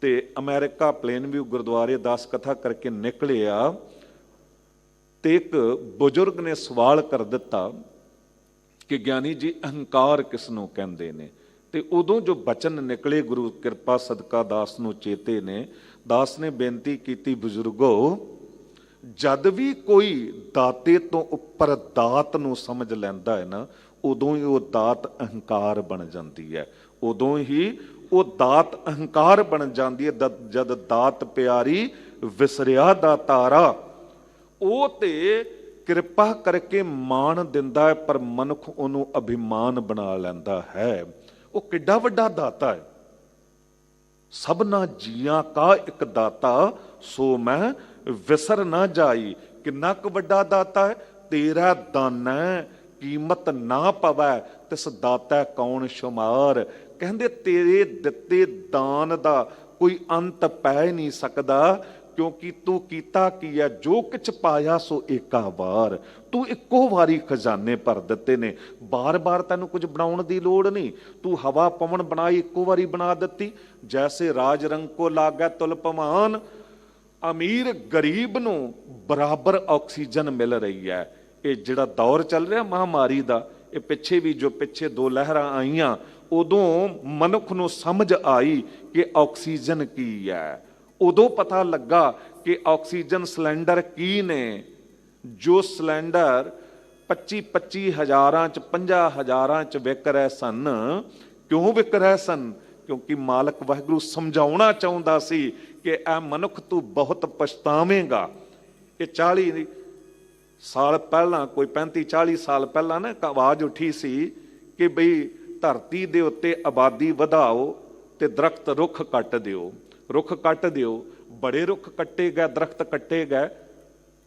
ਤੇ ਅਮਰੀਕਾ ਪਲੇਨ ਵਿਊ ਗੁਰਦੁਆਰੇ ਦਾਸ ਕਥਾ ਕਰਕੇ ਨਿਕਲੇ ਆ, ਤੇ ਇੱਕ ਬਜ਼ੁਰਗ ਨੇ ਸਵਾਲ ਕਰ ਦਿੱਤਾ ਕਿ ਗਿਆਨੀ ਜੀ ਅਹੰਕਾਰ ਕਿਸ ਨੂੰ ਕਹਿੰਦੇ ਨੇ। ਤੇ ਉਦੋਂ ਜੋ ਬਚਨ ਨਿਕਲੇ ਗੁਰੂ ਕਿਰਪਾ ਸਦਕਾ ਦਾਸ ਨੂੰ ਚੇਤੇ ਨੇ। ਦਾਸ ਨੇ ਬੇਨਤੀ ਕੀਤੀ, ਬਜ਼ੁਰਗੋ ਜਦ ਵੀ ਕੋਈ ਦਾਤੇ ਤੋਂ ਉੱਪਰ ਦਾਤ ਨੂੰ ਸਮਝ ਲੈਂਦਾ ਹੈ ਨਾ, ਉਦੋਂ ਹੀ ਉਹ ਦਾਤ ਅਹੰਕਾਰ ਬਣ ਜਾਂਦੀ ਹੈ। ਉਦੋਂ ਹੀ ਉਹ ਦਾਤ ਅਹੰਕਾਰ ਬਣ ਜਾਂਦੀ ਹੈ। ਜਦ ਦਾਤ ਪਿਆਰੀ ਵਿਸਰਿਆ ਦਾ ਤਾਰਾ, ਉਹ ਤੇ ਕਿਰਪਾ ਕਰਕੇ ਮਾਣ ਦਿੰਦਾ ਹੈ, ਪਰ ਮਨੁੱਖ ਉਹਨੂੰ ਅਭਿਮਾਨ ਬਣਾ ਲੈਂਦਾ ਹੈ। ਉਹ ਕਿੱਡਾ ਵੱਡਾ ਦਾਤਾ ਹੈ। ਸਭਨਾ ਜੀਆਂ ਕਾ ਇੱਕ ਦਾਤਾ, ਸੋ ਮੈਂ ਵਿਸਰ ਨਾ ਜਾਈ। ਕਿੰਨਾ ਕੁ ਵੱਡਾ ਦਾਤਾ ਹੈ। ਤੇਰਾ ਦਾਨਾ ਕੀਮਤ ਨਾ ਪਵੈ, ਤਿਸ ਦਾਤਾ ਕੌਣ ਸ਼ੁਮਾਰ। ਕਹਿੰਦੇ ਤੇਰੇ ਦਿੱਤੇ ਦਾਨ ਦਾ ਕੋਈ ਅੰਤ ਪੈ ਨਹੀਂ ਸਕਦਾ, ਕਿਉਂਕਿ ਤੂੰ ਕੀਤਾ ਕੀ ਹੈ, ਜੋ ਕਿਛ ਪਾਇਆ ਸੋ ਏਕਾ ਵਾਰ। ਤੂੰ ਇੱਕੋ ਵਾਰੀ ਖਜ਼ਾਨੇ ਭਰ ਦਿੱਤੇ ਨੇ, ਬਾਰ-ਬਾਰ ਤੈਨੂੰ ਕੁਝ ਬਣਾਉਣ ਦੀ ਲੋੜ ਨਹੀਂ। ਤੂੰ ਹਵਾ ਪਵਨ ਬਣਾਈ, ਇੱਕੋ ਵਾਰੀ ਬਣਾ ਦਿੱਤੀ। ਜੈਸੇ ਰਾਜ ਰੰਗ ਕੋ ਲਾਗੈ ਤੁਲ ਪਵਾਨ, ਅਮੀਰ ਗਰੀਬ ਨੂੰ ਬਰਾਬਰ ਆਕਸੀਜਨ ਮਿਲ ਰਹੀ ਹੈ। ਇਹ ਜਿਹੜਾ ਦੌਰ ਚੱਲ ਰਿਹਾ ਮਹਾਮਾਰੀ ਦਾ, ਇਹ ਪਿੱਛੇ ਵੀ ਜੋ ਪਿੱਛੇ 2 ਲਹਿਰਾਂ ਆਈਆਂ, ਉਦੋਂ ਮਨੁੱਖ ਨੂੰ ਸਮਝ ਆਈ ਕਿ ਆਕਸੀਜਨ ਕੀ ਹੈ। ਉਦੋਂ ਪਤਾ ਲੱਗਾ ਕਿ ਆਕਸੀਜਨ ਸਿਲੰਡਰ ਕੀ ਨੇ। ਜੋ ਸਿਲੰਡਰ 25 ਹਜ਼ਾਰਾਂ ਚ 50 ਹਜ਼ਾਰਾਂ ਚ ਵਿਕ ਰਹੇ ਸਨ, ਕਿਉਂ ਵਿਕ ਰਹੇ ਸਨ? ਕਿਉਂਕਿ ਮਾਲਕ ਵਾਹਿਗੁਰੂ ਸਮਝਾਉਣਾ ਚਾਹੁੰਦਾ ਸੀ ਕਿ ਇਹ ਮਨੁੱਖ ਤੂੰ ਬਹੁਤ ਪਛਤਾਵੇਂਗਾ। ਇਹ 40 ਸਾਲ ਪਹਿਲਾਂ, ਕੋਈ 35-40 ਸਾਲ ਪਹਿਲਾਂ ਨਾ ਇੱਕ ਆਵਾਜ਼ ਉੱਠੀ ਸੀ ਕਿ ਬਈ ਧਰਤੀ ਦੇ ਉੱਤੇ ਆਬਾਦੀ ਵਧਾਓ ਤੇ ਦਰਖਤ ਰੁੱਖ ਕੱਟ ਦਿਓ, ਰੁੱਖ ਕੱਟ ਦਿਓ। ਬੜੇ ਰੁੱਖ ਕੱਟੇ ਗਏ, ਦਰਖਤ ਕੱਟੇ ਗਏ।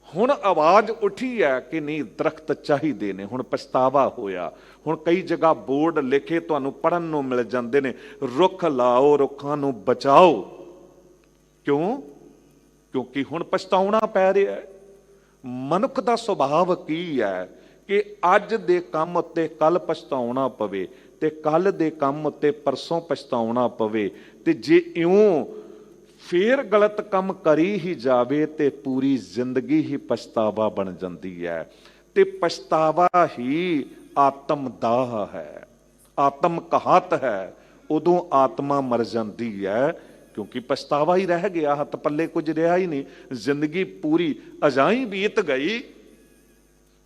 ਹੁਣ ਆਵਾਜ਼ ਉੱਠੀ ਹੈ ਕਿ ਨਹੀਂ, ਦਰਖਤ ਚਾਹੀਦੇ ਨੇ। ਹੁਣ ਪਛਤਾਵਾ ਹੋਇਆ। ਹੁਣ ਕਈ ਜਗ੍ਹਾ ਬੋਰਡ ਲਿਖੇ ਤੁਹਾਨੂੰ ਪੜ੍ਹਨ ਨੂੰ ਮਿਲ ਜਾਂਦੇ ਨੇ, ਰੁੱਖ ਲਾਓ, ਰੁੱਖਾਂ ਨੂੰ ਬਚਾਓ। ਕਿਉਂ? ਕਿਉਂਕਿ ਹੁਣ ਪਛਤਾਉਣਾ ਪੈ ਰਿਹਾ ਹੈ। ਮਨੁੱਖ ਦਾ ਸੁਭਾਅ ਕੀ ਹੈ ਕਿ ਅੱਜ ਦੇ ਕੰਮ ਉੱਤੇ ਕੱਲ ਪਛਤਾਉਣਾ ਪਵੇ ਤੇ ਕੱਲ ਦੇ ਕੰਮ ਉੱਤੇ ਪਰਸੋਂ ਪਛਤਾਉਣਾ ਪਵੇ। ਤੇ ਜੇ ਇਉਂ ਫੇਰ ਗਲਤ ਕੰਮ ਕਰੀ ਹੀ ਜਾਵੇ ਤੇ ਪੂਰੀ ਜ਼ਿੰਦਗੀ ਹੀ ਪਛਤਾਵਾ ਬਣ ਜਾਂਦੀ ਹੈ। ਤੇ ਪਛਤਾਵਾ ਹੀ ਆਤਮ ਦਾਹ ਹੈ, ਆਤਮ ਘਾਤ ਹੈ। ਉਦੋਂ ਆਤਮਾ ਮਰ ਜਾਂਦੀ ਹੈ ਕਿਉਂਕਿ ਪਛਤਾਵਾ ਹੀ ਰਹਿ ਗਿਆ, ਹੱਥ ਪੱਲੇ ਕੁਝ ਰਿਹਾ ਹੀ ਨਹੀਂ। ਜ਼ਿੰਦਗੀ ਪੂਰੀ ਅਜਾਈਂ ਬੀਤ ਗਈ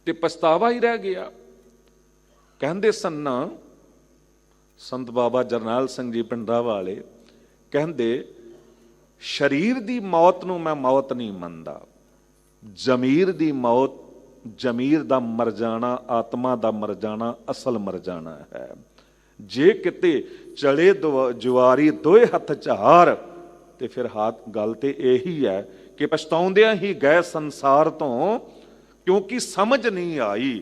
ਤੇ ਪਛਤਾਵਾ ਹੀ ਰਹਿ ਗਿਆ। ਕਹਿੰਦੇ ਸਨ ਸੰਤ ਬਾਬਾ ਜਰਨੈਲ ਸਿੰਘ ਜੀ ਪਿੰਡਰਾ ਵਾਲੇ, ਕਹਿੰਦੇ ਸਰੀਰ ਦੀ ਮੌਤ ਨੂੰ ਮੈਂ ਮੌਤ ਨਹੀਂ ਮੰਨਦਾ, ਜ਼ਮੀਰ ਦੀ ਮੌਤ, ਜ਼ਮੀਰ ਦਾ ਮਰ ਜਾਣਾ, ਆਤਮਾ ਦਾ ਮਰ ਜਾਣਾ ਅਸਲ ਮਰ ਜਾਣਾ ਹੈ। ਜੇ ਕਿਤੇ ਚਲੇ ਜੁਆਰੀ ਦੋਏ ਹੱਥ ਝਾਰ, ਤੇ ਫਿਰ ਗੱਲ ਤੇ ਇਹੀ ਹੈ ਕਿ ਪਛਤਾਉਂਦਿਆਂ ਹੀ ਗਏ ਸੰਸਾਰ ਤੋਂ, ਕਿਉਂਕਿ ਸਮਝ ਨਹੀਂ ਆਈ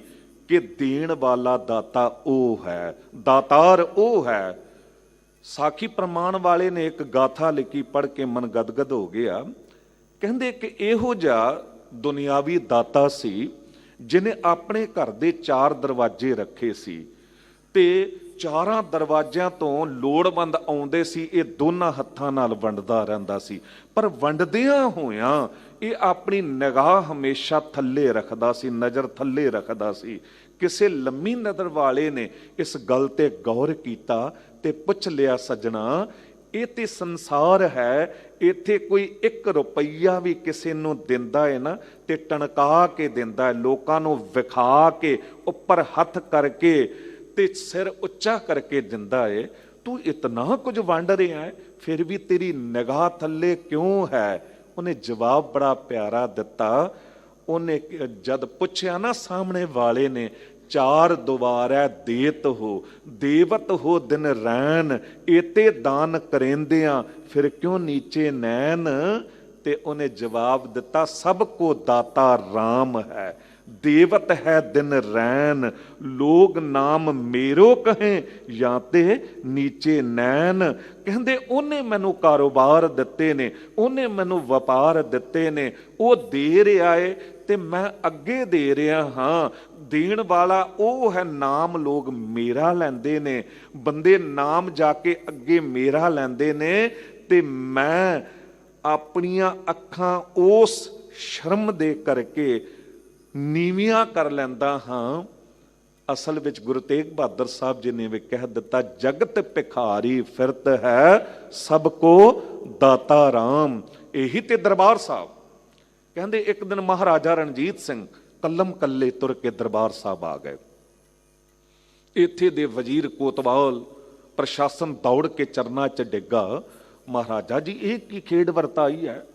ਕਿ ਦੇਣ ਵਾਲਾ ਦਾਤਾ ਉਹ ਹੈ, ਦਾਤਾਰ ਉਹ ਹੈ। ਸਾਖੀ ਪ੍ਰਮਾਣ ਵਾਲੇ ਨੇ ਇੱਕ ਗਾਥਾ ਲਿਖੀ, ਪੜ੍ਹ ਕੇ ਮਨ ਗਦਗਦ ਹੋ ਗਿਆ। ਕਹਿੰਦੇ ਕਿ ਇਹੋ ਜਿਹਾ ਦੁਨਿਆਵੀ ਦਾਤਾ ਸੀ ਜਿਹਨੇ ਆਪਣੇ ਘਰ ਦੇ 4 ਦਰਵਾਜ਼ੇ ਰੱਖੇ ਸੀ ਤੇ 4 ਦਰਵਾਜ਼ਿਆਂ ਤੋਂ ਲੋੜਵੰਦ ਆਉਂਦੇ ਸੀ, ਇਹ ਦੋਨਾਂ ਹੱਥਾਂ ਨਾਲ ਵੰਡਦਾ ਰਹਿੰਦਾ ਸੀ। ਪਰ ਵੰਡਦਿਆਂ ਹੋਇਆਂ ਇਹ ਆਪਣੀ ਨਿਗਾਹ ਹਮੇਸ਼ਾ ਥੱਲੇ ਰੱਖਦਾ ਸੀ, ਨਜ਼ਰ ਥੱਲੇ ਰੱਖਦਾ ਸੀ। ਕਿਸੇ ਲੰਮੀ ਨਜ਼ਰ ਵਾਲੇ ਨੇ ਇਸ ਗੱਲ ਤੇ ਗੌਰ ਕੀਤਾ ਤੇ ਪੁੱਛ ਲਿਆ, ਸੱਜਣਾ ਇਹ ਤੇ ਸੰਸਾਰ ਹੈ, ਇੱਥੇ ਕੋਈ 1 ਰੁਪਈਆ ਵੀ ਕਿਸੇ ਨੂੰ ਦਿੰਦਾ ਹੈ ਨਾ ਤੇ ਟਣਕਾ ਕੇ ਦਿੰਦਾ ਹੈ, ਲੋਕਾਂ ਨੂੰ ਵਿਖਾ ਕੇ, ਉੱਪਰ ਹੱਥ ਕਰਕੇ ਤੇ ਸਿਰ ਉੱਚਾ ਕਰਕੇ ਦਿੰਦਾ ਏ। ਤੂੰ ਇਤਨਾ ਕੁਝ ਵੰਡ ਰਿਹਾ ਹੈ, ਫਿਰ ਵੀ ਤੇਰੀ ਨਿਗਾਹ ਥੱਲੇ ਕਿਉਂ ਹੈ? ਉਹਨੇ ਜਵਾਬ ਬੜਾ ਪਿਆਰਾ ਦਿੱਤਾ। ਉਹਨੇ ਜਦ ਪੁੱਛਿਆ ਨਾ ਸਾਹਮਣੇ ਵਾਲੇ ਨੇ, 4 ਦੁਆਰੈ ਦੇਤ ਹੋ, ਦੇਵਤ ਹੋ ਦਿਨ ਰੈਨ, ਏਤੇ ਦਾਨ ਕਰੇਂਦਿਆਂ ਫਿਰ ਕਿਉਂ ਨੀਚੇ ਨੈਣ। ਤੇ ਉਹਨੇ ਜਵਾਬ ਦਿੱਤਾ, ਸਭ ਕੋ ਦਾਤਾ ਰਾਮ ਹੈ, ਦੇਵਤ ਹੈ ਦਿਨ ਰੈਨ, ਲੋਗ ਨਾਮ ਮੇਰੋ ਕਹੇ ਜਾਂ ਤੇ ਨੀਚੇ ਨੈਣ। ਕਹਿੰਦੇ ਉਹਨੇ ਮੈਨੂੰ ਕਾਰੋਬਾਰ ਦਿੱਤੇ ਨੇ, ਉਹਨੇ ਮੈਨੂੰ ਵਪਾਰ ਦਿੱਤੇ ਨੇ, ਉਹ ਦੇ ਰਿਹਾ ਏ ਤੇ ਮੈਂ ਅੱਗੇ ਦੇ ਰਿਹਾ ਹਾਂ। ਦੇਣ ਵਾਲਾ ਉਹ ਹੈ, ਨਾਮ ਲੋਕ ਮੇਰਾ ਲੈਂਦੇ ਨੇ, ਬੰਦੇ ਨਾਮ ਜਾ ਕੇ ਅੱਗੇ ਮੇਰਾ ਲੈਂਦੇ ਨੇ ਤੇ ਮੈਂ ਆਪਣੀਆਂ ਅੱਖਾਂ ਉਸ ਸ਼ਰਮ ਦੇ ਕਰਕੇ ਨੀਵੀਆਂ ਕਰ ਲੈਂਦਾ ਹਾਂ। ਅਸਲ ਵਿੱਚ ਗੁਰੂ ਤੇਗ ਬਹਾਦਰ ਸਾਹਿਬ ਜੀ ਨੇ ਵੀ ਕਹਿ ਦਿੱਤਾ, ਜਗਤ ਭਿਖਾਰੀ ਫਿਰਤ ਹੈ, ਸਭ ਕੋ ਦਾਤਾ ਰਾਮ। ਇਹੀ ਤੇ ਦਰਬਾਰ ਸਾਹਿਬ। ਕਹਿੰਦੇ ਇੱਕ ਦਿਨ ਮਹਾਰਾਜਾ ਰਣਜੀਤ ਸਿੰਘ ਕੱਲਮ ਕੱਲੇ ਤੁਰ ਕੇ ਦਰਬਾਰ ਸਾਹਿਬ ਆ ਗਏ। ਇੱਥੇ ਦੇ ਵਜ਼ੀਰ ਕੋਤਵਾਲ ਪ੍ਰਸ਼ਾਸਨ ਦੌੜ ਕੇ ਚਰਨਾਂ 'ਚ ਡਿੱਗਾ, ਮਹਾਰਾਜਾ ਜੀ ਇਹ ਕੀ ਖੇਡ ਵਰਤਾਈ ਹੈ?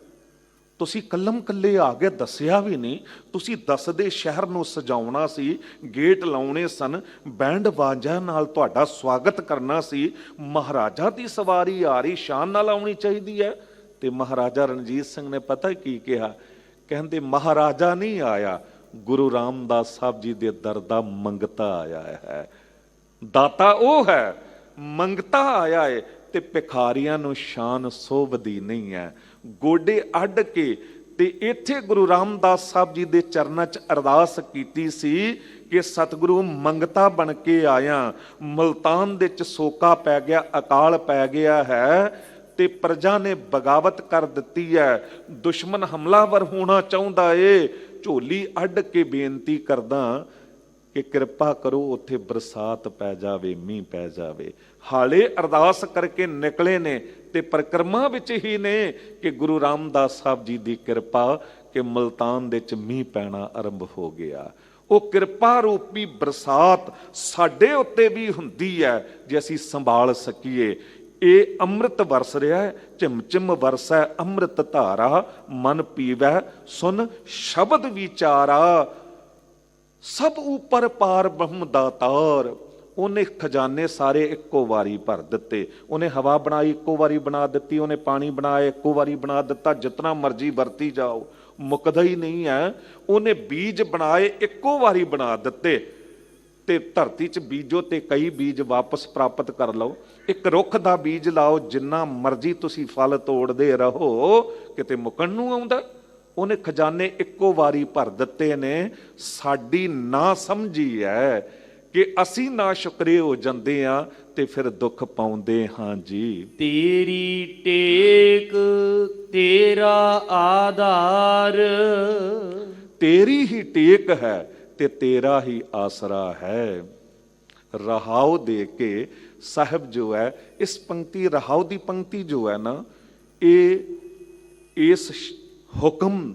ਤੁਸੀਂ ਕੱਲਮ ਕੱਲੇ ਆ ਗਏ, ਦੱਸਿਆ ਵੀ ਨਹੀਂ। ਤੁਸੀਂ ਦੱਸਦੇ ਸ਼ਹਿਰ ਨੂੰ ਸਜਾਉਣਾ ਸੀ, ਗੇਟ ਲਾਉਣੇ ਸਨ, ਬੈਂਡ ਬਾਜਿਆਂ ਨਾਲ ਤੁਹਾਡਾ ਸਵਾਗਤ ਕਰਨਾ ਸੀ। ਮਹਾਰਾਜਾ ਦੀ ਸਵਾਰੀ ਆ ਰਹੀ, ਸ਼ਾਨ ਨਾਲ ਆਉਣੀ ਚਾਹੀਦੀ ਹੈ। ਤੇ ਮਹਾਰਾਜਾ ਰਣਜੀਤ ਸਿੰਘ ਨੇ ਪਤਾ ਕੀ ਕਿਹਾ? ਕਹਿੰਦੇ ਮਹਾਰਾਜਾ ਨਹੀਂ ਆਇਆ, ਗੁਰੂ ਰਾਮਦਾਸ ਸਾਹਿਬ ਜੀ ਦੇ ਦਰ ਦਾ ਮੰਗਤਾ ਆਇਆ ਹੈ। ਦਾਤਾ ਉਹ ਹੈ, ਮੰਗਤਾ ਆਇਆ ਹੈ। ਤੇ ਭਿਖਾਰੀਆਂ ਨੂੰ ਸ਼ਾਨ ਸੋਭਦੀ ਨਹੀਂ ਹੈ। ਗੋਡੇ ਅੱਡ ਕੇ ਤੇ ਇੱਥੇ ਗੁਰੂ ਰਾਮਦਾਸ ਸਾਹਿਬ ਜੀ ਦੇ ਚਰਨਾਂ 'ਚ ਅਰਦਾਸ ਕੀਤੀ ਸੀ ਕਿ ਸਤਿਗੁਰੂ ਮੰਗਤਾ ਬਣ ਕੇ ਆਇਆ, ਮੁਲਤਾਨ ਦੇ 'ਚ ਸੋਕਾ ਪੈ ਗਿਆ, ਅਕਾਲ ਪੈ ਗਿਆ ਹੈ ਤੇ ਪ੍ਰਜਾ ਨੇ ਬਗਾਵਤ ਕਰ ਦਿੱਤੀ ਹੈ, ਦੁਸ਼ਮਣ ਹਮਲਾਵਰ ਹੋਣਾ ਚਾਹੁੰਦਾ ਏ। ਝੋਲੀ ਅੱਡ ਕੇ ਬੇਨਤੀ ਕਰਦਾ ਕਿ ਕਿਰਪਾ ਕਰੋ ਉੱਥੇ ਬਰਸਾਤ ਪੈ ਜਾਵੇ, ਮੀਂਹ ਪੈ ਜਾਵੇ। ਹਾਲੇ ਅਰਦਾਸ ਕਰਕੇ ਨਿਕਲੇ ਨੇ ਤੇ ਪਰਿਕਰਮਾ ਵਿੱਚ ਹੀ ਨੇ ਕਿ ਗੁਰੂ ਰਾਮਦਾਸ ਸਾਹਿਬ ਜੀ ਦੀ ਕਿਰਪਾ ਕਿ ਮੁਲਤਾਨ ਦੇ ਵਿੱਚ ਮੀਂਹ ਪੈਣਾ ਆਰੰਭ ਹੋ ਗਿਆ। ਉਹ ਕਿਰਪਾ ਰੂਪੀ ਬਰਸਾਤ ਸਾਡੇ ਉੱਤੇ ਵੀ ਹੁੰਦੀ ਹੈ ਜੇ ਅਸੀਂ ਸੰਭਾਲ ਸਕੀਏ। ਇਹ ਅੰਮ੍ਰਿਤ ਵਰਸ ਰਿਹਾ ਹੈ, ਝਿਮ ਝਿਮ ਵਰਸੈ ਅੰਮ੍ਰਿਤ ਧਾਰਾ, ਮਨ ਪੀਵੈ ਸੁਨ ਸ਼ਬਦ ਵਿਚਾਰਾ। ਸਭ ਉਪਰ ਪਾਰ ਬ੍ਰਹਮ ਦਾਤਾਰ, ਉਹਨੇ ਖਜ਼ਾਨੇ ਸਾਰੇ ਇੱਕੋ ਵਾਰੀ ਭਰ ਦਿੱਤੇ। ਉਹਨੇ ਹਵਾ ਬਣਾਈ ਇੱਕੋ ਵਾਰੀ ਬਣਾ ਦਿੱਤੀ, ਉਹਨੇ ਪਾਣੀ ਬਣਾਇਆ ਇੱਕੋ ਵਾਰੀ ਬਣਾ ਦਿੱਤਾ। ਜਿਤਨਾ ਮਰਜ਼ੀ ਵਰਤੀ ਜਾਓ, ਮੁੱਕਦਾ ਹੀ ਨਹੀਂ ਹੈ। ਉਹਨੇ ਬੀਜ ਬਣਾਏ ਇੱਕੋ ਵਾਰੀ ਬਣਾ ਦਿੱਤੇ ਤੇ ਧਰਤੀ 'ਚ ਬੀਜੋ ਤੇ ਕਈ ਬੀਜ ਵਾਪਸ ਪ੍ਰਾਪਤ ਕਰ ਲਓ। ਇੱਕ ਰੁੱਖ ਦਾ ਬੀਜ ਲਾਓ, ਜਿੰਨਾ ਮਰਜ਼ੀ ਤੁਸੀਂ ਫਲ ਤੋੜਦੇ ਰਹੋ, ਕਿਤੇ ਮੁੱਕਣ ਨੂੰ ਆਉਂਦਾ। ਉਹਨੇ ਖਜ਼ਾਨੇ ਇੱਕੋ ਵਾਰੀ ਭਰ ਦਿੱਤੇ ਨੇ। ਸਾਡੀ ਨਾ ਸਮਝੀ ਹੈ ਕਿ ਅਸੀਂ ਨਾ ਸ਼ੁਕਰੇ ਹੋ ਜਾਂਦੇ ਆ ਤੇ ਫਿਰ ਦੁੱਖ ਪਾਉਂਦੇ ਹਾਂ ਜੀ। ਤੇਰੀ ਟੇਕ ਤੇਰਾ ਆਧਾਰ, ਤੇਰੀ ਹੀ ਟੇਕ ਹੈ ਤੇ ਤੇਰਾ ਹੀ ਆਸਰਾ ਹੈ। ਰਹਾਉ ਦੇ ਕੇ ਸਾਹਿਬ ਜੋ ਹੈ, ਇਸ ਪੰਕਤੀ ਰਹਾਉ ਦੀ ਪੰਕਤੀ ਜੋ ਹੈ ਨਾ, ਇਹ ਇਸ ਹੁਕਮ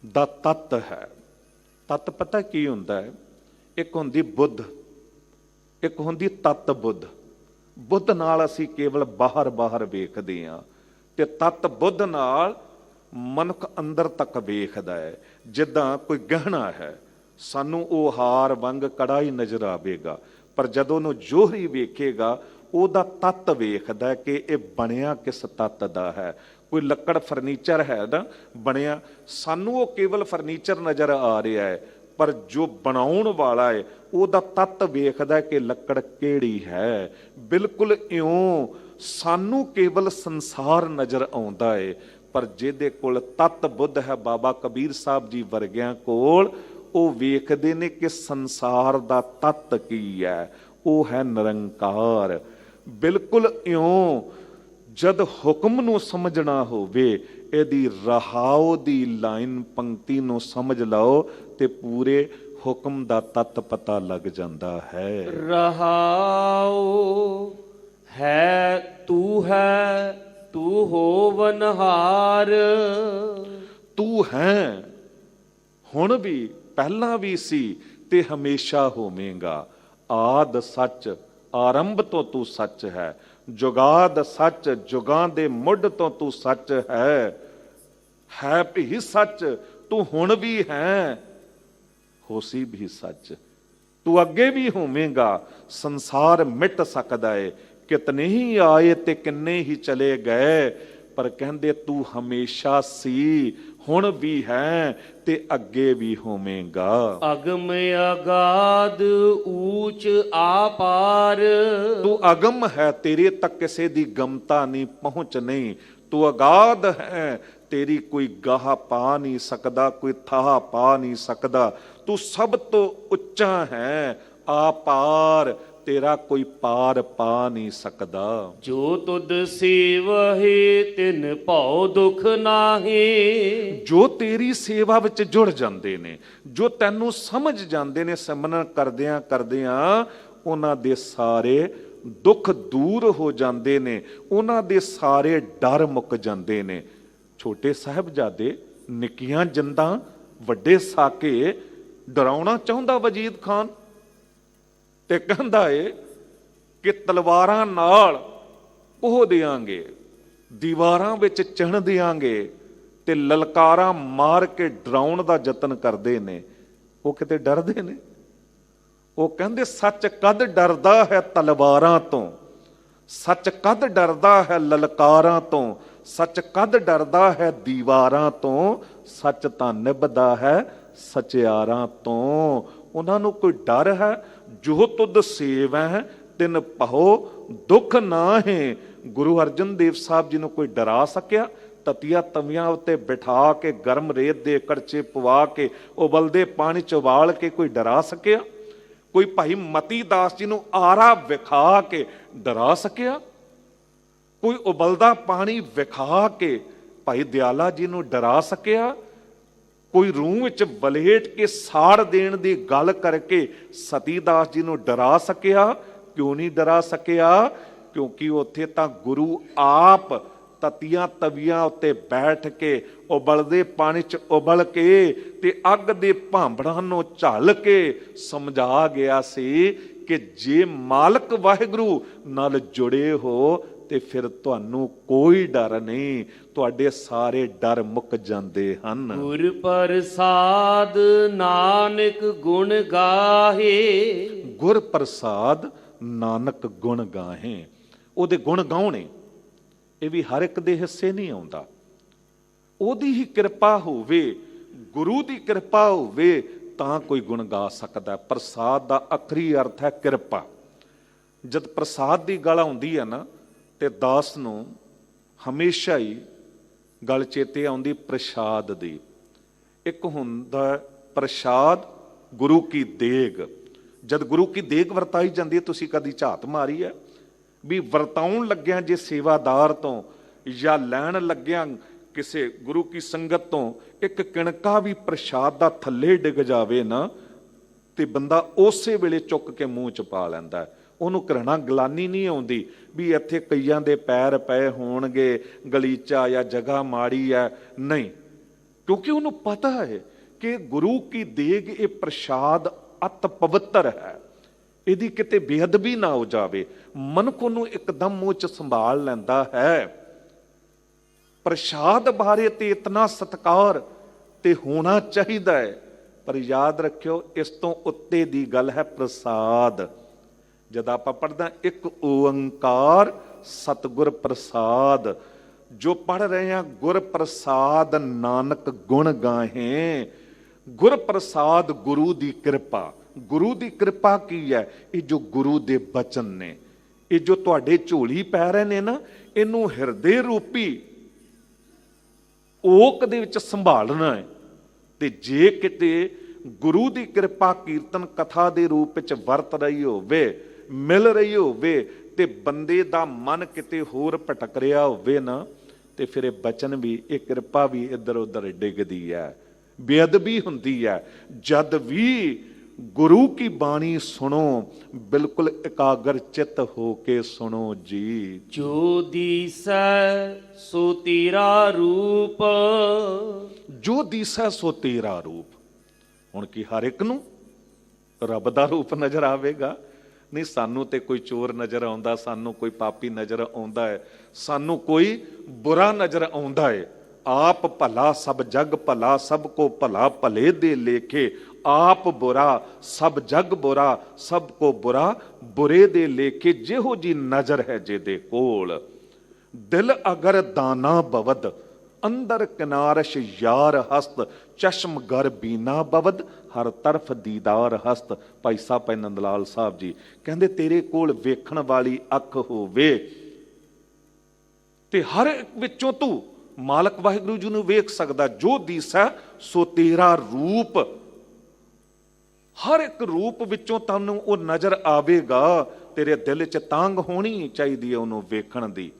ਦਾ ਤੱਤ ਹੈ। ਤੱਤ ਪਤਾ ਕੀ ਹੁੰਦਾ ਹੈ? ਇੱਕ ਹੁੰਦੀ ਬੁੱਧ, ਇੱਕ ਹੁੰਦੀ ਤੱਤ ਬੁੱਧ। ਬੁੱਧ ਨਾਲ ਅਸੀਂ ਕੇਵਲ ਬਾਹਰ ਵੇਖਦੇ ਹਾਂ ਤੇ ਤੱਤ ਬੁੱਧ ਨਾਲ ਮਨੁੱਖ ਅੰਦਰ ਤੱਕ ਵੇਖਦਾ ਹੈ। ਜਿੱਦਾਂ ਕੋਈ ਗਹਿਣਾ ਹੈ, ਸਾਨੂੰ ਉਹ ਹਾਰ ਵਾਂਗ ਕੜਾ ਹੀ ਨਜ਼ਰ ਆਵੇਗਾ, ਪਰ ਜਦੋਂ ਉਹਨੂੰ ਜੋਹਰੀ ਵੇਖੇਗਾ ਉਹਦਾ ਤੱਤ ਵੇਖਦਾ ਕਿ ਇਹ ਬਣਿਆ ਕਿਸ ਤੱਤ ਦਾ ਹੈ। ਕੋਈ ਲੱਕੜ ਫਰਨੀਚਰ ਹੈ ਨਾ ਬਣਿਆ, ਸਾਨੂੰ ਉਹ ਕੇਵਲ ਫਰਨੀਚਰ ਨਜ਼ਰ ਆ ਰਿਹਾ ਹੈ, ਪਰ ਜੋ ਬਣਾਉਣ ਵਾਲਾ ਹੈ ਉਹਦਾ ਤੱਤ ਵੇਖਦਾ ਕਿ ਲੱਕੜ ਕਿਹੜੀ ਹੈ। ਬਿਲਕੁਲ ਇਉਂ ਸਾਨੂੰ ਕੇਵਲ ਸੰਸਾਰ ਨਜ਼ਰ ਆਉਂਦਾ ਹੈ, ਪਰ ਜਿਹਦੇ ਕੋਲ ਤੱਤ ਬੁੱਧ ਹੈ, ਬਾਬਾ ਕਬੀਰ ਸਾਹਿਬ ਜੀ ਵਰਗਿਆਂ ਕੋਲ, ਉਹ ਵੇਖਦੇ ਨੇ ਕਿ ਸੰਸਾਰ ਦਾ ਤੱਤ ਕੀ ਹੈ। ਉਹ ਹੈ ਨਿਰੰਕਾਰ। ਬਿਲਕੁਲ ਇਉਂ ਜਦ ਹੁਕਮ ਨੂੰ ਸਮਝਣਾ ਹੋਵੇ, ਇਹਦੀ ਰਹਾਉ ਦੀ ਲਾਈਨ ਪੰਕਤੀ ਨੂੰ ਸਮਝ ਲਓ ਤੇ ਪੂਰੇ ਹੁਕਮ ਦਾ ਤੱਤ ਪਤਾ ਲੱਗ ਜਾਂਦਾ ਹੈ। ਰਹਾਉ ਹੈ ਤੂੰ ਹੋਵਨਹਾਰ। ਤੂੰ ਹੈ, ਹੁਣ ਵੀ, ਪਹਿਲਾਂ ਵੀ ਸੀ ਤੇ ਹਮੇਸ਼ਾ ਹੋਵੇਂਗਾ। ਆਦ ਸੱਚ, ਆਰੰਭ ਤੋਂ ਤੂੰ ਸੱਚ ਹੈ। ਜੁਗਾਦ ਸੱਚ, ਜੁਗਾਂ ਦੇ ਮੁੱਢ ਤੋਂ ਤੂੰ ਸੱਚ ਹੈ ਵੀ ਸੱਚ। ਤੂੰ ਹੁਣ ਵੀ ਹੈ, ਹੋਸੀ ਵੀ ਸੱਚ। ਤੂੰ ਅੱਗੇ ਵੀ ਹੋਵੇਂਗਾ। ਸੰਸਾਰ ਮਿਟ ਸਕਦਾ ਏ, ਕਿਤਨੇ ਹੀ ਆਏ ਤੇ ਕਿੰਨੇ ਹੀ ਚਲੇ ਗਏ, ਪਰ ਕਹਿੰਦੇ ਤੂੰ ਹਮੇਸ਼ਾ ਸੀ, ਹੁਣ ਵੀ ਹੈ ਤੇ ਅੱਗੇ ਵੀ ਹੋਵੇਂਗਾ। ਅਗਮ ਅਗਾਧ ਊਚ ਆਪਾਰ। ਤੂੰ ਅਗਮ ਹੈ, ਤੇਰੇ ਤੱਕ ਕਿਸੇ ਦੀ ਗਮਤਾ ਨਹੀਂ, ਪਹੁੰਚ ਨਹੀਂ। ਤੂੰ ਅਗਾਧ ਹੈ, ਤੇਰੀ ਕੋਈ ਗਾਹ ਪਾ ਨਹੀਂ ਸਕਦਾ, ਕੋਈ ਥਾਹ ਪਾ ਨਹੀਂ ਸਕਦਾ। ਤੂੰ ਸਭ ਤੋਂ ਉੱਚਾ ਹੈ, ਆਪਾਰ, ਤੇਰਾ ਕੋਈ ਪਾਰ ਪਾ ਨਹੀਂ ਸਕਦਾ। ਜੋ ਤੁਧ ਸੇਵਹਿ ਤਿਨ ਭਉ ਦੁਖ ਨਾਹੀ। ਜੋ ਤੇਰੀ ਸੇਵਾ ਵਿੱਚ ਜੁੜ ਜਾਂਦੇ ਨੇ, ਜੋ ਤੈਨੂੰ ਸਮਝ ਜਾਂਦੇ ਨੇ, ਸਿਮਰਨ ਕਰਦਿਆਂ ਕਰਦਿਆਂ ਉਹਨਾਂ ਦੇ ਸਾਰੇ ਦੁੱਖ ਦੂਰ ਹੋ ਜਾਂਦੇ ਨੇ, ਉਹਨਾਂ ਦੇ ਸਾਰੇ ਡਰ ਮੁੱਕ ਜਾਂਦੇ ਨੇ। ਛੋਟੇ ਸਾਹਿਬਜ਼ਾਦੇ, ਨਿੱਕੀਆਂ ਜਿੰਦਾਂ, ਵੱਡੇ ਸਾਕੇ ਡਰਾਉਣਾ ਚਾਹੁੰਦਾ ਵਜੀਦ ਖਾਨ ਤੇ ਕਹਿੰਦਾ ਏ ਕਿ ਤਲਵਾਰਾਂ ਨਾਲ ਕੋਹ ਦਿਆਂਗੇ, ਦੀਵਾਰਾਂ ਵਿੱਚ ਚਿਣ ਦਿਆਂਗੇ, ਤੇ ਲਲਕਾਰਾਂ ਮਾਰ ਕੇ ਡਰਾਉਣ ਦਾ ਯਤਨ ਕਰਦੇ ਨੇ। ਉਹ ਕਿਤੇ ਡਰਦੇ ਨੇ? ਉਹ ਕਹਿੰਦੇ ਸੱਚ ਕਦ ਡਰਦਾ ਹੈ ਤਲਵਾਰਾਂ ਤੋਂ, ਸੱਚ ਕਦ ਡਰਦਾ ਹੈ ਲਲਕਾਰਾਂ ਤੋਂ, ਸੱਚ ਕਦ ਡਰਦਾ ਹੈ ਦੀਵਾਰਾਂ ਤੋਂ, ਸੱਚ ਤਾਂ ਨਿਭਦਾ ਹੈ ਸਚਿਆਰਾਂ ਤੋਂ। ਉਹਨਾਂ ਨੂੰ ਕੋਈ ਡਰ ਹੈ? ਜੋ ਤੁਧ ਸੇਵੈ ਤਿਨ ਭਉ ਦੁੱਖ ਨਾਹੀਂ। ਗੁਰੂ ਅਰਜਨ ਦੇਵ ਸਾਹਿਬ ਜੀ ਨੂੰ ਕੋਈ ਡਰਾ ਸਕਿਆ? ਤਤੀਆਂ ਤਵੀਆਂ ਉੱਤੇ ਬਿਠਾ ਕੇ, ਗਰਮ ਰੇਤ ਦੇ ਕੜਛੇ ਪਵਾ ਕੇ, ਉਬਲਦੇ ਪਾਣੀ ਚ ਉਬਾਲ ਕੇ ਕੋਈ ਡਰਾ ਸਕਿਆ? ਕੋਈ ਭਾਈ ਮਤੀ ਦਾਸ ਜੀ ਨੂੰ ਆਰਾ ਵਿਖਾ ਕੇ ਡਰਾ ਸਕਿਆ? ਕੋਈ ਉਬਲਦਾ ਪਾਣੀ ਵਿਖਾ ਕੇ ਭਾਈ ਦਿਆਲਾ ਜੀ ਨੂੰ ਡਰਾ ਸਕਿਆ? ਕੋਈ ਰੂਹ ਵਿੱਚ ਵਲੇਟ ਕੇ ਸਾੜ ਦੇਣ ਦੀ ਗੱਲ ਕਰਕੇ ਸਤੀ ਦਾਸ ਜੀ ਨੂੰ ਡਰਾ ਸਕਿਆ? ਕਿਉਂ ਨਹੀਂ ਡਰਾ ਸਕਿਆ? ਕਿਉਂਕਿ ਉੱਥੇ ਤਾਂ ਗੁਰੂ ਆਪ ਤਤੀਆਂ ਤਵੀਆਂ ਉੱਤੇ ਬੈਠ ਕੇ, ਉਬਲਦੇ ਪਾਣੀ 'ਚ ਉਬਲ ਕੇ ਤੇ ਅੱਗ ਦੇ ਭਾਂਬੜਾਂ ਨੂੰ ਝੱਲ ਕੇ ਸਮਝਾ ਗਿਆ ਸੀ ਕਿ ਜੇ ਮਾਲਕ ਵਾਹਿਗੁਰੂ ਨਾਲ ਜੁੜੇ ਹੋ ਤੇ ਫਿਰ ਤੁਹਾਨੂੰ ਕੋਈ ਡਰ ਨਹੀਂ, ਤੁਹਾਡੇ ਸਾਰੇ ਡਰ ਮੁੱਕ ਜਾਂਦੇ ਹਨ। ਗੁਰ ਪ੍ਰਸਾਦ ਨਾਨਕ ਗੁਣ ਗਾਹੇ। ਗੁਰ ਪ੍ਰਸਾਦ ਨਾਨਕ ਗੁਣ ਗਾਹੇ। ਉਹਦੇ ਗੁਣ ਗਾਉਣੇ, ਇਹ ਵੀ ਹਰ ਇੱਕ ਦੇ ਹਿੱਸੇ ਨਹੀਂ ਆਉਂਦਾ। ਉਹਦੀ ਹੀ ਕਿਰਪਾ ਹੋਵੇ, ਗੁਰੂ ਦੀ ਕਿਰਪਾ ਹੋਵੇ ਤਾਂ ਕੋਈ ਗੁਣ ਗਾ ਸਕਦਾ। ਪ੍ਰਸਾਦ ਦਾ ਆਖਰੀ ਅਰਥ ਹੈ ਕਿਰਪਾ। ਜਦ ਪ੍ਰਸਾਦ ਦੀ ਗੱਲ ਆਉਂਦੀ ਹੈ ਨਾ, ਤੇ ਦਾਸ ਨੂੰ ਹਮੇਸ਼ਾ ਹੀ ਗੱਲ ਚੇਤੇ ਆਉਂਦੀ ਪ੍ਰਸ਼ਾਦ ਦੀ। ਇੱਕ ਹੁੰਦਾ ਪ੍ਰਸ਼ਾਦ, ਗੁਰੂ ਕੀ ਦੇਗ। ਜਦ ਗੁਰੂ ਕੀ ਦੇਗ ਵਰਤਾਈ ਜਾਂਦੀ ਹੈ, ਤੁਸੀਂ ਕਦੀ ਝਾਤ ਮਾਰੀ ਹੈ ਵੀ ਵਰਤਾਉਣ ਲੱਗਿਆਂ ਜੇ ਸੇਵਾਦਾਰ ਤੋਂ ਜਾਂ ਲੈਣ ਲੱਗਿਆਂ ਕਿਸੇ ਗੁਰੂ ਕੀ ਸੰਗਤ ਤੋਂ ਇੱਕ ਕਿਣਕਾ ਵੀ ਪ੍ਰਸ਼ਾਦ ਦਾ ਥੱਲੇ ਡਿੱਗ ਜਾਵੇ ਨਾ, ਤੇ ਬੰਦਾ ਉਸੇ ਵੇਲੇ ਚੁੱਕ ਕੇ ਮੂੰਹ ਚ ਪਾ ਲੈਂਦਾ। ਉਹਨੂੰ ਘਰਣਾ ਗਲਾਨੀ ਨਹੀਂ ਆਉਂਦੀ ਵੀ ਇੱਥੇ ਕਈਆਂ ਦੇ ਪੈਰ ਪਏ ਹੋਣਗੇ, ਗਲੀਚਾ ਜਾਂ ਜਗ੍ਹਾ ਮਾੜੀ ਹੈ, ਨਹੀਂ। ਕਿਉਂਕਿ ਉਹਨੂੰ ਪਤਾ ਹੈ ਕਿ ਗੁਰੂ ਕੀ ਦੇਗ ਇਹ ਪ੍ਰਸ਼ਾਦ ਅਤ ਪਵਿੱਤਰ ਹੈ, ਇਹਦੀ ਕਿਤੇ ਬੇਅਦਬੀ ਨਾ ਹੋ ਜਾਵੇ। ਮਨੁੱਖ ਉਹਨੂੰ ਇੱਕਦਮ ਮੂੰਹ ਚ ਸੰਭਾਲ ਲੈਂਦਾ ਹੈ। ਪ੍ਰਸ਼ਾਦ ਬਾਰੇ ਤੇ ਇਤਨਾ ਸਤਿਕਾਰ ਤੇ ਹੋਣਾ ਚਾਹੀਦਾ ਹੈ, ਪਰ ਯਾਦ ਰੱਖਿਓ ਇਸ ਤੋਂ ਉੱਤੇ ਦੀ ਗੱਲ ਹੈ ਪ੍ਰਸਾਦ। ਜਦ ਆਪਾਂ ਪੜ੍ਹਦਾ ਇੱਕ ਓੰਕਾਰ ਸਤਿਗੁਰ ਪ੍ਰਸਾਦ, ਜੋ ਪੜ੍ਹ ਰਹੇ ਹਾਂ ਗੁਰ ਪ੍ਰਸਾਦ ਨਾਨਕ ਗੁਣ ਗਾਹੇ। ਗੁਰ ਪ੍ਰਸਾਦ ਗੁਰੂ ਦੀ ਕਿਰਪਾ। ਗੁਰੂ ਦੀ ਕਿਰਪਾ ਕੀ ਹੈ? ਇਹ ਜੋ ਗੁਰੂ ਦੇ ਬਚਨ ਨੇ, ਇਹ ਜੋ ਤੁਹਾਡੇ ਝੋਲੀ ਪੈ ਰਹੇ ਨੇ ਨਾ, ਇਹਨੂੰ ਹਿਰਦੇ ਰੂਪੀ ਓਕ ਦੇ ਵਿੱਚ ਸੰਭਾਲਣਾ ਹੈ। ਤੇ ਜੇ ਕਿਤੇ ਗੁਰੂ ਦੀ ਕਿਰਪਾ ਕੀਰਤਨ ਕਥਾ ਦੇ ਰੂਪ ਵਿੱਚ ਵਰਤ ਰਹੀ ਹੋਵੇ, ਮਿਲ ਰਹੀ ਹੋਵੇ, ਤੇ ਬੰਦੇ ਦਾ ਮਨ ਕਿਤੇ ਹੋਰ ਭਟਕ ਰਿਹਾ ਹੋਵੇ ਨਾ, ਤੇ ਫਿਰ ਇਹ ਬਚਨ ਵੀ, ਇਹ ਕਿਰਪਾ ਵੀ ਇੱਧਰ ਉੱਧਰ ਡਿੱਗਦੀ ਹੈ, ਬੇਅਦਬੀ ਹੁੰਦੀ ਹੈ। ਜਦ ਵੀ ਗੁਰੂ ਕੀ ਬਾਣੀ ਸੁਣੋ, ਬਿਲਕੁਲ ਇਕਾਗਰ ਚਿੱਤ ਹੋ ਕੇ ਸੁਣੋ ਜੀ। ਜੋ ਦੀਸੈ ਸੋ ਤੇਰਾ ਰੂਪ, ਜੋ ਦੀਸੈ ਸੋ ਤੇਰਾ ਰੂਪ। ਹੁਣ ਕੀ ਹਰ ਇੱਕ ਨੂੰ ਰੱਬ ਦਾ ਰੂਪ ਨਜ਼ਰ ਆਵੇਗਾ? ਨਹੀਂ, ਸਾਨੂੰ ਤੇ ਕੋਈ ਚੋਰ ਨਜ਼ਰ ਆਉਂਦਾ, ਸਾਨੂੰ ਕੋਈ ਪਾਪੀ ਨਜ਼ਰ ਆਉਂਦਾ ਹੈ, ਸਾਨੂੰ ਕੋਈ ਬੁਰਾ ਨਜ਼ਰ ਆਉਂਦਾ ਹੈ। ਆਪ ਭਲਾ ਸਭ ਜਗ ਭਲਾ, ਸਭ ਕੋ ਭਲਾ ਭਲੇ ਦੇ ਲੇਖੇ। ਆਪ ਬੁਰਾ ਸਭ ਜਗ ਬੁਰਾ, ਸਭ ਕੋ ਬੁਰਾ ਬੁਰੇ ਦੇ ਲੇਖੇ। ਜਿਹੋ ਜੀ ਨਜ਼ਰ ਹੈ ਜਿਹਦੇ ਕੋਲ। ਦਿਲ ਅਗਰ ਦਾਨਾ ਬਵਦ, ਅੰਦਰ ਕਿਨਾਰਸ਼ ਯਾਰ ਹਸਤ। ਚਸ਼ਮ ਗਰ ਬੀਨਾ ਬਵਦ, ਹਰ ਤਰਫ ਦੀਦਾਰ ਹਸਤ। ਭਾਈ ਸਾਹਿਬ ਭਾਈ ਨੰਦ ਲਾਲ ਸਾਹਿਬ ਜੀ ਕਹਿੰਦੇ ਤੇਰੇ ਕੋਲ ਵੇਖਣ ਵਾਲੀ ਅੱਖ ਹੋਵੇ ਤੇ ਹਰ ਇੱਕ ਵਿੱਚੋਂ ਤੂੰ ਮਾਲਕ ਵਾਹਿਗੁਰੂ ਜੀ ਨੂੰ ਵੇਖ ਸਕਦਾ। ਜੋ ਦੀਸੈ ਸੋ ਤੇਰਾ ਰੂਪ। ਹਰ ਇੱਕ ਰੂਪ ਵਿੱਚੋਂ ਤੁਹਾਨੂੰ ਉਹ ਨਜ਼ਰ ਆਵੇਗਾ। ਤੇਰੇ ਦਿਲ 'ਚ ਤਾਂਘ ਹੋਣੀ ਚਾਹੀਦੀ ਹੈ ਉਹਨੂੰ ਵੇਖਣ ਦੀ।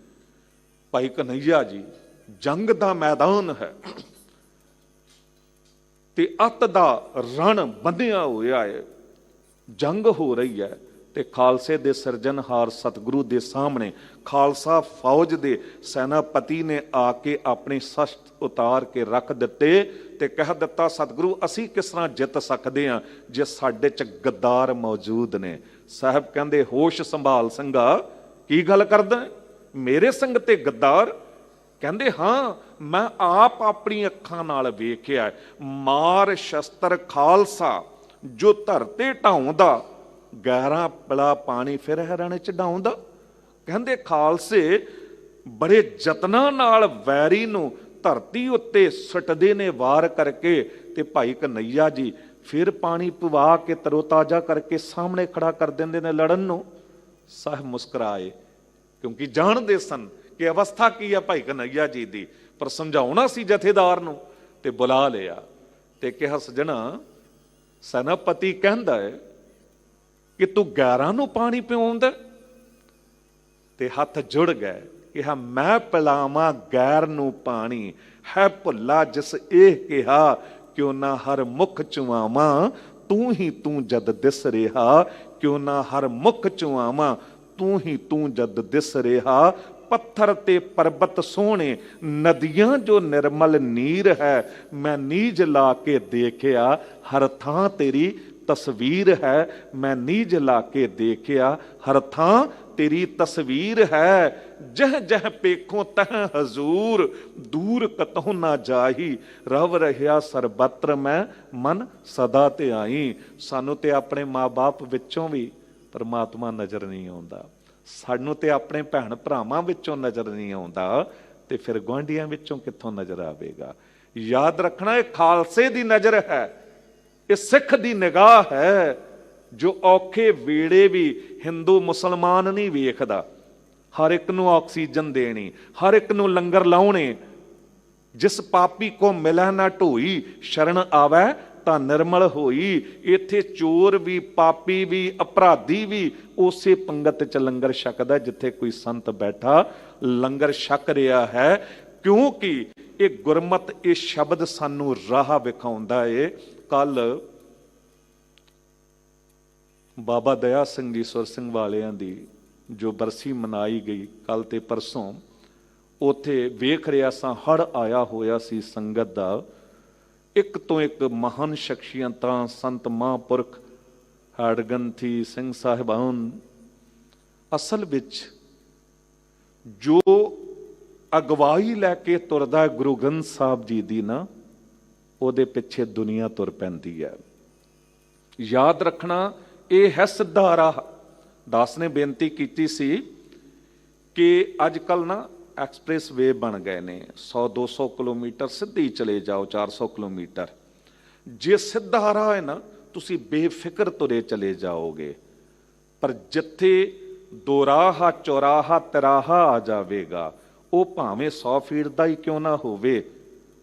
ਭਾਈ ਕਨ੍ਹਈਆ ਜੀ, ਜੰਗ ਦਾ ਮੈਦਾਨ ਹੈ ਤੇ ਅੱਤ ਦਾ ਰਣ ਬੰਨਿਆ ਹੋਇਆ ਹੈ, ਜੰਗ ਹੋ ਰਹੀ ਹੈ, ਤੇ ਖਾਲਸੇ ਦੇ ਸਿਰਜਣਹਾਰ ਸਤਿਗੁਰੂ ਦੇ ਸਾਹਮਣੇ ਖਾਲਸਾ ਫੌਜ ਦੇ ਸੈਨਾਪਤੀ ਨੇ ਆ ਕੇ ਆਪਣੇ ਸ਼ਸਤਰ ਉਤਾਰ ਕੇ ਰੱਖ ਦਿੱਤੇ ਤੇ ਕਹਿ ਦਿੱਤਾ, ਸਤਿਗੁਰੂ ਅਸੀਂ ਕਿਸ ਤਰ੍ਹਾਂ ਜਿੱਤ ਸਕਦੇ ਹਾਂ ਜੇ ਸਾਡੇ 'ਚ ਗੱਦਾਰ ਮੌਜੂਦ ਨੇ। ਸਾਹਿਬ ਕਹਿੰਦੇ, ਹੋਸ਼ ਸੰਭਾਲ ਸਿੰਘਾ, ਕੀ ਗੱਲ ਕਰਦਾ, ਮੇਰੇ ਸੰਗ ਤੇ ਗੱਦਾਰ? ਕਹਿੰਦੇ, ਹਾਂ ਮੈਂ ਆਪ ਆਪਣੀ ਅੱਖਾਂ ਨਾਲ ਵੇਖਿਆ। ਮਾਰ ਸ਼ਸਤਰ ਖਾਲਸਾ ਜੋ ਧਰਤੇ ਢਾਉਂਦਾ, ਗਹਿਰਾ ਪਿਲਾ ਪਾਣੀ ਫਿਰ ਹਰਨ ਚੜਾਉਂਦਾ। ਕਹਿੰਦੇ ਖਾਲਸੇ ਬੜੇ ਯਤਨਾਂ ਨਾਲ ਵੈਰੀ ਨੂੰ ਧਰਤੀ ਉੱਤੇ ਸੁੱਟਦੇ ਨੇ ਵਾਰ ਕਰਕੇ, ਤੇ ਭਾਈ ਕਨ੍ਹਈਆ ਜੀ ਫਿਰ ਪਾਣੀ ਪਵਾ ਕੇ ਤਰੋਤਾਜ਼ਾ ਕਰਕੇ ਸਾਹਮਣੇ ਖੜਾ ਕਰ ਦਿੰਦੇ ਨੇ ਲੜਨ ਨੂੰ। ਸਾਹਿਬ ਮੁਸਕਰਾਏ, ਕਿਉਂਕਿ ਜਾਣਦੇ ਸਨ ਕਿ ਅਵਸਥਾ ਕੀ ਹੈ ਭਾਈ ਕਨ੍ਹਈਆ ਜੀ ਦੀ। ਪਰ ਸਮਝਾਉਣਾ ਸੀ ਜਥੇਦਾਰ ਨੂੰ, ਤੇ ਬੁਲਾ ਲਿਆ ਤੇ ਕਿਹਾ, ਸੱਜਣਾ ਸੈਨਾਪਤੀ ਕਹਿੰਦਾ ਹੈ ਕਿ ਤੂੰ 11 ਨੂੰ ਪਾਣੀ ਪਿਆਉਂਦਾ। ਤੇ ਹੱਥ ਜੁੜ ਗਏ, ਕਿਹਾ ਮੈਂ ਪਿਲਾਵਾਂ ਗੈਰ ਨੂੰ ਪਾਣੀ, ਹੈ ਭੁੱਲਾ ਜਿਸ ਇਹ ਕਿਹਾ, ਕਿਉਂ ਨਾ ਹਰ ਮੁਖ ਚੁਆਵਾਂ ਤੂੰ ਹੀ ਤੂੰ ਜਦ ਦਿਸ ਰਿਹਾ। ਕਿਉਂ ਨਾ ਹਰ ਮੁਖ ਚੁਆਵਾਂ ਤੂੰ ਹੀ ਤੂੰ ਜਦ ਦਿਸ ਰਿਹਾ। ਪੱਥਰ ਤੇ ਪਰਬਤ ਸੋਹਣੇ, ਨਦੀਆਂ ਜੋ ਨਿਰਮਲ ਨੀਰ ਹੈ। ਮੈਂ ਨੀਜ ਲਾ ਕੇ ਦੇਖਿਆ, ਹਰ ਥਾਂ ਤੇਰੀ ਤਸਵੀਰ ਹੈ। ਮੈਂ ਨੀਜ ਲਾ ਕੇ ਦੇਖਿਆ, ਹਰ ਥਾਂ ਤੇਰੀ ਤਸਵੀਰ ਹੈ। ਜਹ ਜਹ ਪੇਖੋਂ ਤਹ ਹਜ਼ੂਰ, ਦੂਰ ਕਤਹੁ ਨਾ ਜਾਹੀ। ਰਵ ਰਹਿਆ ਸਰਬੱਤਰ ਮੈਂ, ਮਨ ਸਦਾ ਤੇ ਆਈ। ਸਾਨੂੰ ਤੇ ਆਪਣੇ ਮਾਂ ਬਾਪ ਵਿੱਚੋਂ ਵੀ ਪਰਮਾਤਮਾ ਨਜ਼ਰ ਨਹੀਂ ਆਉਂਦਾ। ਸਾਨੂੰ ਤੇ ਆਪਣੇ ਭੈਣ ਭਰਾਵਾਂ ਵਿੱਚੋਂ ਨਜ਼ਰ ਨਹੀਂ ਆਉਂਦਾ ਤੇ ਫਿਰ ਗੁਆਂਢੀਆਂ ਵਿੱਚੋਂ ਕਿੱਥੋਂ ਨਜ਼ਰ ਆਵੇਗਾ। ਯਾਦ ਰੱਖਣਾ, ਇਹ ਖਾਲਸੇ ਦੀ ਨਜ਼ਰ ਹੈ, ਇਹ ਸਿੱਖ ਦੀ ਨਿਗਾਹ ਹੈ, ਜੋ ਔਖੇ ਵੇੜੇ ਵੀ ਹਿੰਦੂ ਮੁਸਲਮਾਨ ਨਹੀਂ ਵੇਖਦਾ। ਹਰ ਇੱਕ ਨੂੰ ਆਕਸੀਜਨ ਦੇਣੀ, ਹਰ ਇੱਕ ਨੂੰ ਲੰਗਰ ਲਾਉਣੇ। ਜਿਸ ਪਾਪੀ ਕੋ ਮਿਲੈ ਨਾ ਢੋਈ, ਸ਼ਰਨ ਆਵੈ ਤਾਂ ਨਿਰਮਲ ਹੋਈ। ਇੱਥੇ ਚੋਰ ਵੀ, ਪਾਪੀ ਵੀ, ਅਪਰਾਧੀ ਵੀ ਉਸੇ ਪੰਗਤ ਚ ਲੰਗਰ ਛਕਦਾ ਜਿੱਥੇ ਕੋਈ ਸੰਤ ਬੈਠਾ ਲੰਗਰ ਛਕ ਰਿਹਾ ਹੈ। ਕਿਉਂਕਿ ਇਹ ਗੁਰਮਤ, ਇਹ ਸ਼ਬਦ ਸਾਨੂੰ ਰਾਹ ਵਿਖਾਉਂਦਾ ਏ। ਕੱਲ ਬਾਬਾ ਦਇਆ ਸਿੰਘ ਜੀ ਸੁਰ ਸਿੰਘ ਵਾਲਿਆਂ ਦੀ ਜੋ ਬਰਸੀ ਮਨਾਈ ਗਈ, ਕੱਲ ਤੇ ਪਰਸੋਂ, ਉੱਥੇ ਵੇਖ ਰਿਹਾ ਸਾਂ ਹੜ੍ਹ ਆਇਆ ਹੋਇਆ ਸੀ ਸੰਗਤ ਦਾ। ਇੱਕ ਤੋਂ ਇੱਕ ਮਹਾਨ ਸ਼ਖਸੀਅਤਾਂ, ਸੰਤ ਮਹਾਂਪੁਰਖ, ਹੜਗੰਥੀ ਸਿੰਘ ਸਾਹਿਬਾਨ। ਅਸਲ ਵਿੱਚ ਜੋ ਅਗਵਾਈ ਲੈ ਕੇ ਤੁਰਦਾ ਗੁਰੂ ਗ੍ਰੰਥ ਸਾਹਿਬ ਜੀ ਦੀ ਨਾ, ਉਹਦੇ ਪਿੱਛੇ ਦੁਨੀਆ ਤੁਰ ਪੈਂਦੀ ਹੈ। ਯਾਦ ਰੱਖਣਾ, ਇਹ ਹੈ ਸਿੱਧਾ ਰਾਹ। ਦਾਸ ਨੇ ਬੇਨਤੀ ਕੀਤੀ ਸੀ ਕਿ ਅੱਜ ਕੱਲ੍ਹ ਨਾ ਐਕਸਪ੍ਰੈਸ ਵੇ ਬਣ ਗਏ ਨੇ, 100-200 ਕਿਲੋਮੀਟਰ ਸਿੱਧੀ ਚਲੇ ਜਾਓ, 400 ਕਿਲੋਮੀਟਰ। ਜੇ ਸਿੱਧਾ ਰਾਹ ਹੈ ਨਾ, ਤੁਸੀਂ ਬੇਫਿਕਰ ਤੁਰੇ ਚਲੇ ਜਾਓਗੇ। ਪਰ ਜਿੱਥੇ ਦੋਰਾਹਾ, ਚੌਰਾਹਾ, ਤਿਰਾਹਾ ਆ ਜਾਵੇਗਾ, ਉਹ ਭਾਵੇਂ 100 ਫੀਟ ਦਾ ਹੀ ਕਿਉਂ ਨਾ ਹੋਵੇ,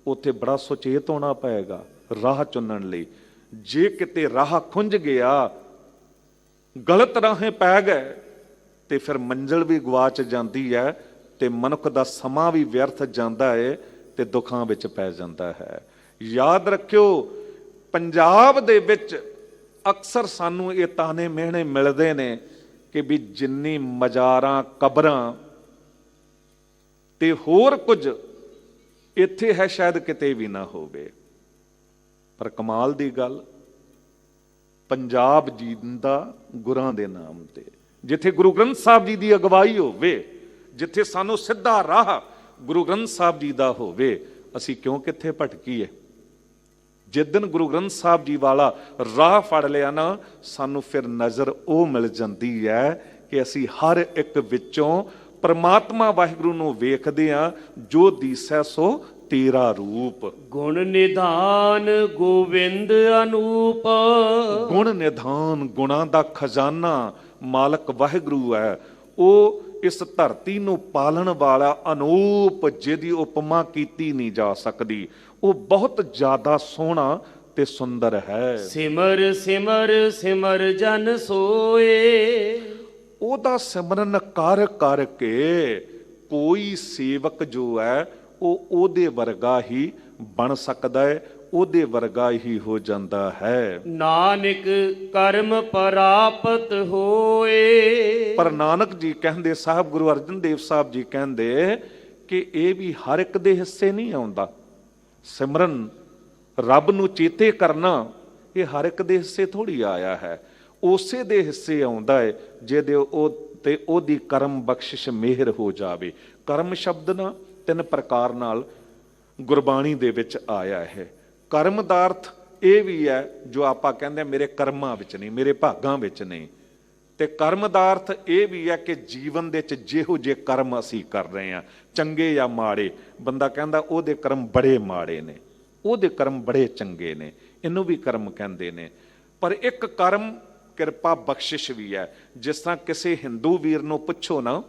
ਉੱਥੇ ਬੜਾ ਸੁਚੇਤ ਹੋਣਾ ਪਏਗਾ ਰਾਹ ਚੁਣਨ ਲਈ। ਜੇ ਕਿਤੇ ਰਾਹ ਖੁੰਝ ਗਿਆ, ਗਲਤ ਰਾਹੇ ਪੈ ਗਏ, ਤੇ ਫਿਰ ਮੰਜ਼ਿਲ ਵੀ ਗਵਾਚ ਜਾਂਦੀ ਹੈ, ਤੇ ਮਨੁੱਖ ਦਾ ਸਮਾਂ ਵੀ ਵਿਅਰਥ ਜਾਂਦਾ ਹੈ, ਤੇ ਦੁੱਖਾਂ ਵਿੱਚ ਪੈ ਜਾਂਦਾ ਹੈ। ਯਾਦ ਰੱਖਿਓ, ਪੰਜਾਬ ਦੇ ਵਿੱਚ ਅਕਸਰ ਸਾਨੂੰ ਇਹ ਤਾਨੇ ਮਿਹਣੇ ਮਿਲਦੇ ਨੇ ਕਿ ਵੀ ਜਿੰਨੀ ਮਜ਼ਾਰਾਂ, ਕਬਰਾਂ ਤੇ ਹੋਰ ਕੁਝ ਇੱਥੇ ਹੈ, ਸ਼ਾਇਦ ਕਿਤੇ ਵੀ ਨਾ ਹੋਵੇ। ਪਰ ਕਮਾਲ ਦੀ ਗੱਲ, ਪੰਜਾਬ ਜਿੰਦਾ ਗੁਰਾਂ ਦੇ ਨਾਮ ਤੇ, ਜਿੱਥੇ ਗੁਰੂ ਗ੍ਰੰਥ ਸਾਹਿਬ ਜੀ ਦੀ ਅਗਵਾਈ ਹੋਵੇ, ਜਿੱਥੇ ਸਾਨੂੰ ਸਿੱਧਾ ਰਾਹ ਗੁਰੂ ਗ੍ਰੰਥ ਸਾਹਿਬ ਜੀ ਦਾ ਹੋਵੇ, ਅਸੀਂ ਕਿਉਂ ਕਿੱਥੇ ਭਟਕੀਏ। ਜਿਸ ਦਿਨ ਗੁਰੂ ਗ੍ਰੰਥ ਸਾਹਿਬ ਜੀ ਵਾਲਾ ਰਾਹ ਫੜ ਲਿਆ ਨਾ, ਸਾਨੂੰ ਫਿਰ ਨਜ਼ਰ ਉਹ ਮਿਲ ਜਾਂਦੀ ਹੈ ਕਿ ਅਸੀਂ ਹਰ ਇੱਕ ਵਿੱਚੋਂ ਪਰਮਾਤਮਾ ਵਾਹਿਗੁਰੂ ਨੂੰ ਵੇਖਦੇ ਹਾਂ, ਜੋ ਦੀਸੈ ਸੋ ਤੇਰਾ ਰੂਪ। ਗੁਣ ਨਿਧਾਨ ਗੋਬਿੰਦ ਅਨੂਪ। ਗੁਣ ਨਿਧਾਨ, ਗੁਣਾਂ ਦਾ ਖਜ਼ਾਨਾ ਮਾਲਕ ਵਾਹਿਗੁਰੂ ਹੈ। ਉਹ ਇਸ ਧਰਤੀ ਨੂੰ ਪਾਲਣ ਵਾਲਾ ਅਨੂਪ, ਜਿਹਦੀ ਉਪਮਾ ਕੀਤੀ ਨਹੀਂ ਜਾ ਸਕਦੀ। ਉਹ ਬਹੁਤ ਜ਼ਿਆਦਾ ਸੋਹਣਾ ਤੇ ਸੁੰਦਰ ਹੈ। ਸਿਮਰ ਸਿਮਰ ਸਿਮਰ ਜਨ ਸੋਏ। ਉਹਦਾ ਸਿਮਰਨ ਕਰ ਕਰਕੇ ਕੋਈ ਸੇਵਕ ਜੋ ਹੈ ਉਹ ਉਹਦੇ ਵਰਗਾ ਹੀ ਬਣ ਸਕਦਾ ਹੈ, ਉਹਦੇ ਵਰਗਾ ਹੀ ਹੋ ਜਾਂਦਾ ਹੈ। ਨਾਨਕ ਕਰਮ ਪ੍ਰਾਪਤ ਹੋਏ। ਪਰ ਨਾਨਕ ਜੀ ਕਹਿੰਦੇ, ਸਾਹਿਬ ਗੁਰੂ ਅਰਜਨ ਦੇਵ ਸਾਹਿਬ ਜੀ ਕਹਿੰਦੇ ਕਿ ਇਹ ਵੀ ਹਰ ਇੱਕ ਦੇ ਹਿੱਸੇ ਨਹੀਂ ਆਉਂਦਾ। ਸਿਮਰਨ, ਰੱਬ ਨੂੰ ਚੇਤੇ ਕਰਨਾ, ਇਹ ਹਰ ਇੱਕ ਦੇ ਹਿੱਸੇ ਥੋੜੀ ਆਇਆ ਹੈ। ਉਸੇ ਦੇ ਹਿੱਸੇ ਆਉਂਦਾ ਹੈ ਜਿਹਦੇ ਉਹ ਤੇ ਉਹਦੀ ਕਰਮ ਬਖਸ਼ਿਸ਼ ਮਿਹਰ ਹੋ ਜਾਵੇ। ਕਰਮ ਸ਼ਬਦ ਨਾ 3 ਪ੍ਰਕਾਰ ਨਾਲ ਗੁਰਬਾਣੀ ਦੇ ਵਿੱਚ ਆਇਆ ਹੈ। ਕਰਮ ਦਾ ਅਰਥ ਇਹ ਵੀ ਹੈ ਜੋ ਆਪਾਂ ਕਹਿੰਦੇ ਮੇਰੇ ਕਰਮਾਂ ਵਿੱਚ ਨਹੀਂ, ਮੇਰੇ ਭਾਗਾਂ ਵਿੱਚ ਨਹੀਂ। ਤੇ ਕਰਮ ਦਾ ਅਰਥ ਇਹ ਵੀ ਹੈ ਕਿ ਜੀਵਨ ਦੇ ਵਿੱਚ ਜਿਹੋ ਜਿਹੇ ਕਰਮ ਅਸੀਂ ਕਰ ਰਹੇ ਹਾਂ, ਚੰਗੇ ਜਾਂ ਮਾੜੇ, ਬੰਦਾ ਕਹਿੰਦਾ ਉਹਦੇ ਕਰਮ ਬੜੇ ਮਾੜੇ ਨੇ, ਉਹਦੇ ਕਰਮ ਬੜੇ ਚੰਗੇ ਨੇ, ਇਹਨੂੰ ਵੀ ਕਰਮ ਕਹਿੰਦੇ ਨੇ। ਪਰ ਇੱਕ ਕਰਮ ਕਿਰਪਾ ਬਖਸ਼ਿਸ਼ ਵੀ ਹੈ। ਜਿਸ ਤਰ੍ਹਾਂ ਕਿਸੇ ਹਿੰਦੂ ਵੀਰ ਨੂੰ ਪੁੱਛੋ ਨਾ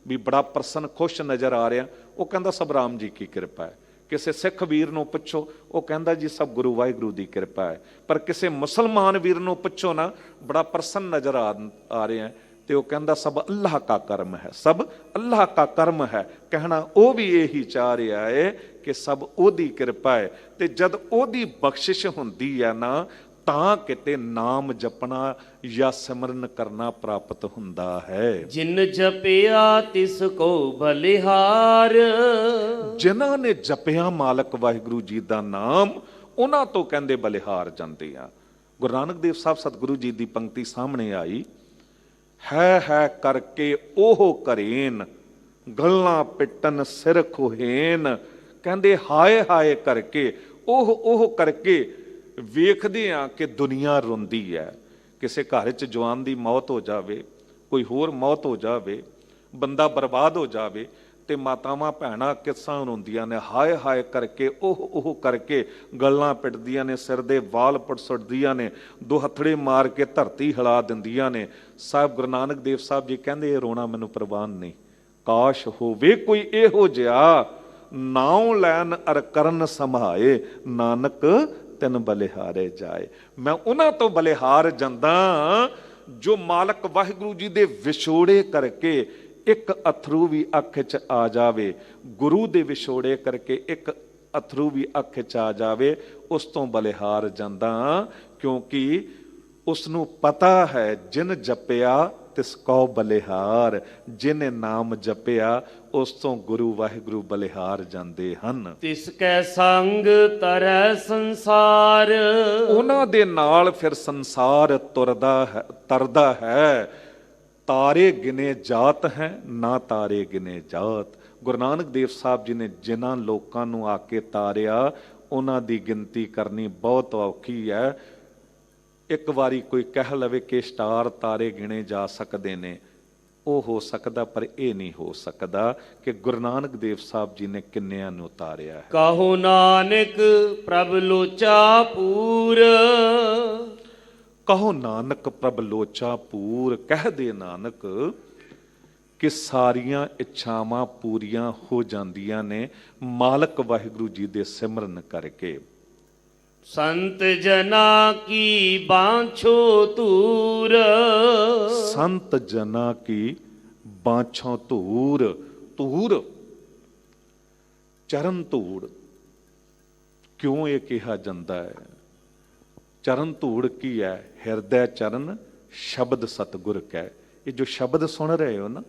ਵੀ ਬੜਾ ਪ੍ਰਸੰਨ ਖੁਸ਼ ਨਜ਼ਰ ਆ ਰਿਹਾ, ਉਹ ਕਹਿੰਦਾ ਸਭ ਰਾਮ ਜੀ ਕੀ ਕਿਰਪਾ ਹੈ। ਕਿਸੇ ਸਿੱਖ ਵੀਰ ਨੂੰ ਪੁੱਛੋ, ਉਹ ਕਹਿੰਦਾ ਜੀ ਸਭ ਗੁਰੂ ਵਾਹਿਗੁਰੂ ਦੀ ਕਿਰਪਾ ਹੈ। ਪਰ ਕਿਸੇ ਮੁਸਲਮਾਨ ਵੀਰ ਨੂੰ ਪੁੱਛੋ ਨਾ, ਬੜਾ ਪ੍ਰਸੰਨ ਨਜ਼ਰ ਆ ਰਿਹਾ, ਤੇ ਉਹ ਕਹਿੰਦਾ ਸਭ ਅੱਲਾਹ ਕਾ ਕਰਮ ਹੈ, ਸਭ ਅੱਲਾਹ ਕਾ ਕਰਮ ਹੈ। ਕਹਿਣਾ ਉਹ ਵੀ ਇਹੀ ਚਾਹ ਰਿਹਾ ਹੈ ਕਿ ਸਭ ਉਹਦੀ ਕਿਰਪਾ ਹੈ। ਤੇ ਜਦ ਉਹਦੀ ਬਖਸ਼ਿਸ਼ ਹੁੰਦੀ ਹੈ ਨਾ, ਤਾਂ ਕਿਤੇ ਨਾਮ ਜਪਣਾ ਜਾਂ ਸਿਮਰਨ ਕਰਨਾ ਪ੍ਰਾਪਤ ਹੁੰਦਾ ਹੈ। ਜਿਨ ਜਪਿਆ ਤਿਸ ਕੋ ਬਲਿਹਾਰ। ਜਿਨ੍ਹਾਂ ਨੇ ਜਪਿਆ ਮਾਲਕ ਵਾਹਿਗੁਰੂ ਜੀ ਦਾ ਨਾਮ, ਉਹਨਾਂ ਤੋਂ ਕਹਿੰਦੇ ਬਲਿਹਾਰ ਜਾਂਦੇ ਆ। ਗੁਰੂ ਨਾਨਕ ਦੇਵ ਸਾਹਿਬ ਸਤਿਗੁਰੂ ਜੀ ਦੀ ਪੰਕਤੀ ਸਾਹਮਣੇ ਆਈ, ਹੈ ਕਰਕੇ ਉਹ ਕਰੇਨ, ਗੱਲਾਂ ਪਿੱਟਨ ਸਿਰ ਖੋਹੇਨ। ਕਹਿੰਦੇ ਹਾਏ ਹਾਏ ਕਰਕੇ, ਉਹ ਕਰਕੇ ਵੇਖਦੇ ਆ ਕਿ ਦੁਨੀਆ ਰੋਂਦੀ ਹੈ। ਕਿਸੇ ਘਰ 'ਚ ਜਵਾਨ ਦੀ ਮੌਤ ਹੋ ਜਾਵੇ, ਕੋਈ ਹੋਰ ਮੌਤ ਹੋ ਜਾਵੇ, ਬੰਦਾ ਬਰਬਾਦ ਹੋ ਜਾਵੇ, ਤੇ ਮਾਤਾਵਾਂ ਭੈਣਾਂ ਕਿੱਸਾਂ ਰੋਂਦੀਆਂ ਨੇ, ਹਾਏ ਹਾਏ ਕਰਕੇ, ਉਹ ਕਰਕੇ ਗੱਲਾਂ ਪਿੱਟਦੀਆਂ ਨੇ, ਸਿਰ ਦੇ ਵਾਲ ਸੁੱਟਦੀਆਂ ਨੇ, ਦੋ ਹੱਥੜੇ ਮਾਰ ਕੇ ਧਰਤੀ ਹਿਲਾ ਦਿੰਦੀਆਂ ਨੇ। ਸਾਹਿਬ ਗੁਰੂ ਨਾਨਕ ਦੇਵ ਸਾਹਿਬ ਜੀ ਕਹਿੰਦੇ ਇਹ ਰੋਣਾ ਮੈਨੂੰ ਪ੍ਰਵਾਨ ਨਹੀਂ। ਕਾਸ਼ ਹੋਵੇ ਕੋਈ ਇਹੋ ਜਿਹਾ, ਨਾਉ ਲੈਣ ਅਰ ਕਰਨ ਸੰਭਾਏ, ਨਾਨਕ ਤਿਨ ਬਲਿਹਾਰੇ ਜਾਏ। ਮੈਂ ਉਹਨਾਂ ਤੋਂ ਬਲਿਹਾਰ ਜਾਂਦਾ ਜੋ ਮਾਲਕ ਵਾਹਿਗੁਰੂ ਜੀ ਦੇ ਵਿਛੋੜੇ ਕਰਕੇ ਇੱਕ ਅਥਰੂ ਵੀ ਅੱਖ 'ਚ ਆ ਜਾਵੇ, ਗੁਰੂ ਦੇ ਵਿਛੋੜੇ ਕਰਕੇ ਇੱਕ ਅਥਰੂ ਵੀ ਅੱਖ 'ਚ ਆ ਜਾਵੇ, ਉਸ ਤੋਂ ਬਲਿਹਾਰ ਜਾਂਦਾ। ਕਿਉਂਕਿ ਉਸ ਨੂੰ ਪਤਾ ਹੈ ਜਿਨ ਜਪਿਆ ਤਿਸ ਕਉ ਬਲਿਹਾਰ, ਜਿਨੇ ਨਾਮ ਜਪਿਆ ਉਸ ਤੋਂ ਗੁਰੂ ਵਾਹਿਗੁਰੂ ਬਲਿਹਾਰ ਜਾਂਦੇ ਹਨ। ਤਿਸ ਕੈ ਸੰਗ ਤਰੈ ਸੰਸਾਰ, ਉਹਨਾਂ ਦੇ ਨਾਲ ਫਿਰ ਸੰਸਾਰ ਤਰਦਾ ਹੈ। ਤਾਰੇ ਗਿਨੇ ਜਾਤ ਹੈ, ਨਾ ਤਾਰੇ ਗਿਨੇ ਜਾਤ। ਗੁਰੂ ਨਾਨਕ ਦੇਵ ਸਾਹਿਬ ਜੀ ਨੇ ਜਿਨ੍ਹਾਂ ਲੋਕਾਂ ਨੂੰ ਆ ਕੇ ਤਾਰਿਆ, ਉਹਨਾਂ ਦੀ ਗਿਣਤੀ ਕਰਨੀ ਬਹੁਤ ਔਖੀ ਹੈ। ਇੱਕ ਵਾਰੀ ਕੋਈ ਕਹਿ ਲਵੇ ਕਿ ਸਟਾਰ ਤਾਰੇ ਗਿਣੇ ਜਾ ਸਕਦੇ ਨੇ, ਉਹ ਹੋ ਸਕਦਾ, ਪਰ ਇਹ ਨਹੀਂ ਹੋ ਸਕਦਾ ਕਿ ਗੁਰੂ ਨਾਨਕ ਦੇਵ ਸਾਹਿਬ ਜੀ ਨੇ ਕਿੰਨਿਆਂ ਨੂੰ ਤਾਰਿਆ ਹੈ। ਕਹੋ ਨਾਨਕ ਪ੍ਰਭ ਲੋਚਾ ਪੂਰ, ਕਹੋ ਨਾਨਕ ਪ੍ਰਭ ਲੋਚਾ ਪੂਰ। ਕਹਿ ਦੇ ਨਾਨਕ ਕਿ ਸਾਰੀਆਂ ਇੱਛਾਵਾਂ ਪੂਰੀਆਂ ਹੋ ਜਾਂਦੀਆਂ ਨੇ ਮਾਲਕ ਵਾਹਿਗੁਰੂ ਜੀ ਦੇ ਸਿਮਰਨ ਕਰਕੇ। ਸੰਤ ਜਨਾ ਕੀ ਬਾਂਛੋ ਧੂਰ, ਸੰਤ ਜਨਾ ਕੀ ਬਾਂਛੋਂ ਧੂਰ। ਧੂਰ ਚਰਨ ਧੂੜ ਕਿਉਂ ਇਹ ਕਿਹਾ ਜਾਂਦਾ ਹੈ? ਚਰਨ ਧੂੜ ਕੀ ਹੈ? ਹਿਰਦੈ ਚਰਨ ਸ਼ਬਦ ਸਤਿਗੁਰ ਕੈ। ਇਹ ਜੋ ਸ਼ਬਦ ਸੁਣ ਰਹੇ ਹੋ ਨਾ,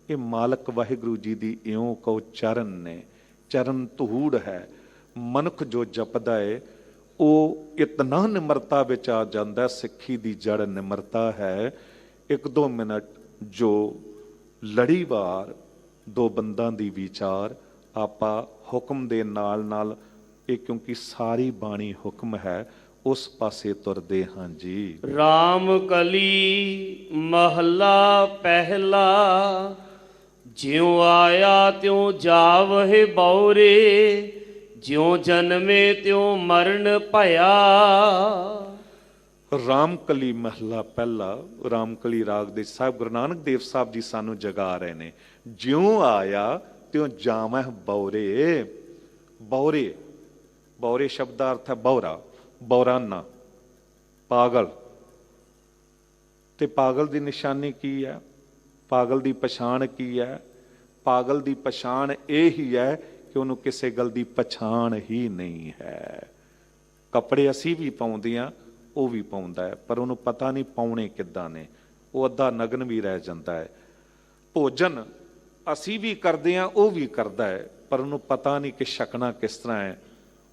ਇਹ ਮਾਲਕ ਵਾਹਿਗੁਰੂ ਜੀ ਦੀ ਇਉਂ ਕਹੋ ਚਰਨ ਨੇ, ਚਰਨ ਧੂੜ ਹੈ। ਮਨੁੱਖ ਜੋ ਜਪਦਾ ਹੈ ਉਹ ਇਤਨਾ ਨਿਮਰਤਾ ਵਿੱਚ ਆ ਜਾਂਦਾ। ਸਿੱਖੀ ਦੀ ਜੜ ਨਿਮਰਤਾ ਹੈ। 1-2 ਮਿੰਟ ਜੋ ਲੜੀਵਾਰ ਦੋ ਬੰਦਾਂ ਦੀ ਵਿਚਾਰ ਆਪਾਂ ਹੁਕਮ ਦੇ ਨਾਲ ਨਾਲ, ਇਹ ਕਿਉਂਕਿ ਸਾਰੀ ਬਾਣੀ ਹੁਕਮ ਹੈ, ਉਸ ਪਾਸੇ ਤੁਰਦੇ ਹਾਂ ਜੀ। ਰਾਮ ਕਲੀ ਮਹੱਲਾ ਪਹਿਲਾ, ਜਿਉ ਆਇਆ ਤਿਉ ਜਾਵਹਿ ਬਉਰੇ, ਜਿਉ ਜਨਮੇ ਤਿਉ ਮਰਨ ਭਇਆ। ਰਾਮਕਲੀ ਮਹਲਾ ਪਹਿਲਾ, ਰਾਮਕਲੀ ਰਾਗ ਦੇ ਸਾਹਿਬ ਗੁਰੂ ਨਾਨਕ ਦੇਵ ਸਾਹਿਬ ਜੀ ਸਾਨੂੰ ਜਗਾ ਰਹੇ ਨੇ। ਜਿਉ ਆਇਆ ਤਿਉ ਜਾਵਹਿ ਬਉਰੇ। ਬਉਰੇ, ਬਉਰੇ ਸ਼ਬਦ ਦਾ ਅਰਥ ਹੈ ਬਉਰਾ, ਬੌਰਾਨਾ, ਪਾਗਲ। ਤੇ ਪਾਗਲ ਦੀ ਨਿਸ਼ਾਨੀ ਕੀ ਹੈ? ਪਾਗਲ ਦੀ ਪਛਾਣ ਕੀ ਹੈ? ਪਾਗਲ ਦੀ ਪਛਾਣ ਇਹ ਹੀ ਹੈ ਕਿ ਉਹਨੂੰ ਕਿਸੇ ਗੱਲ ਦੀ ਪਛਾਣ ਹੀ ਨਹੀਂ ਹੈ। ਕੱਪੜੇ ਅਸੀਂ ਵੀ ਪਾਉਂਦੇ ਹਾਂ, ਉਹ ਵੀ ਪਾਉਂਦਾ ਹੈ, ਪਰ ਉਹਨੂੰ ਪਤਾ ਨਹੀਂ ਪਾਉਣੇ ਕਿੱਦਾਂ ਨੇ। ਉਹ ਅੱਧਾ ਨਗਨ ਵੀ ਰਹਿ ਜਾਂਦਾ ਹੈ। ਭੋਜਨ ਅਸੀਂ ਵੀ ਕਰਦੇ ਹਾਂ, ਉਹ ਵੀ ਕਰਦਾ ਹੈ, ਪਰ ਉਹਨੂੰ ਪਤਾ ਨਹੀਂ ਕਿ ਛਕਣਾ ਕਿਸ ਤਰ੍ਹਾਂ ਹੈ।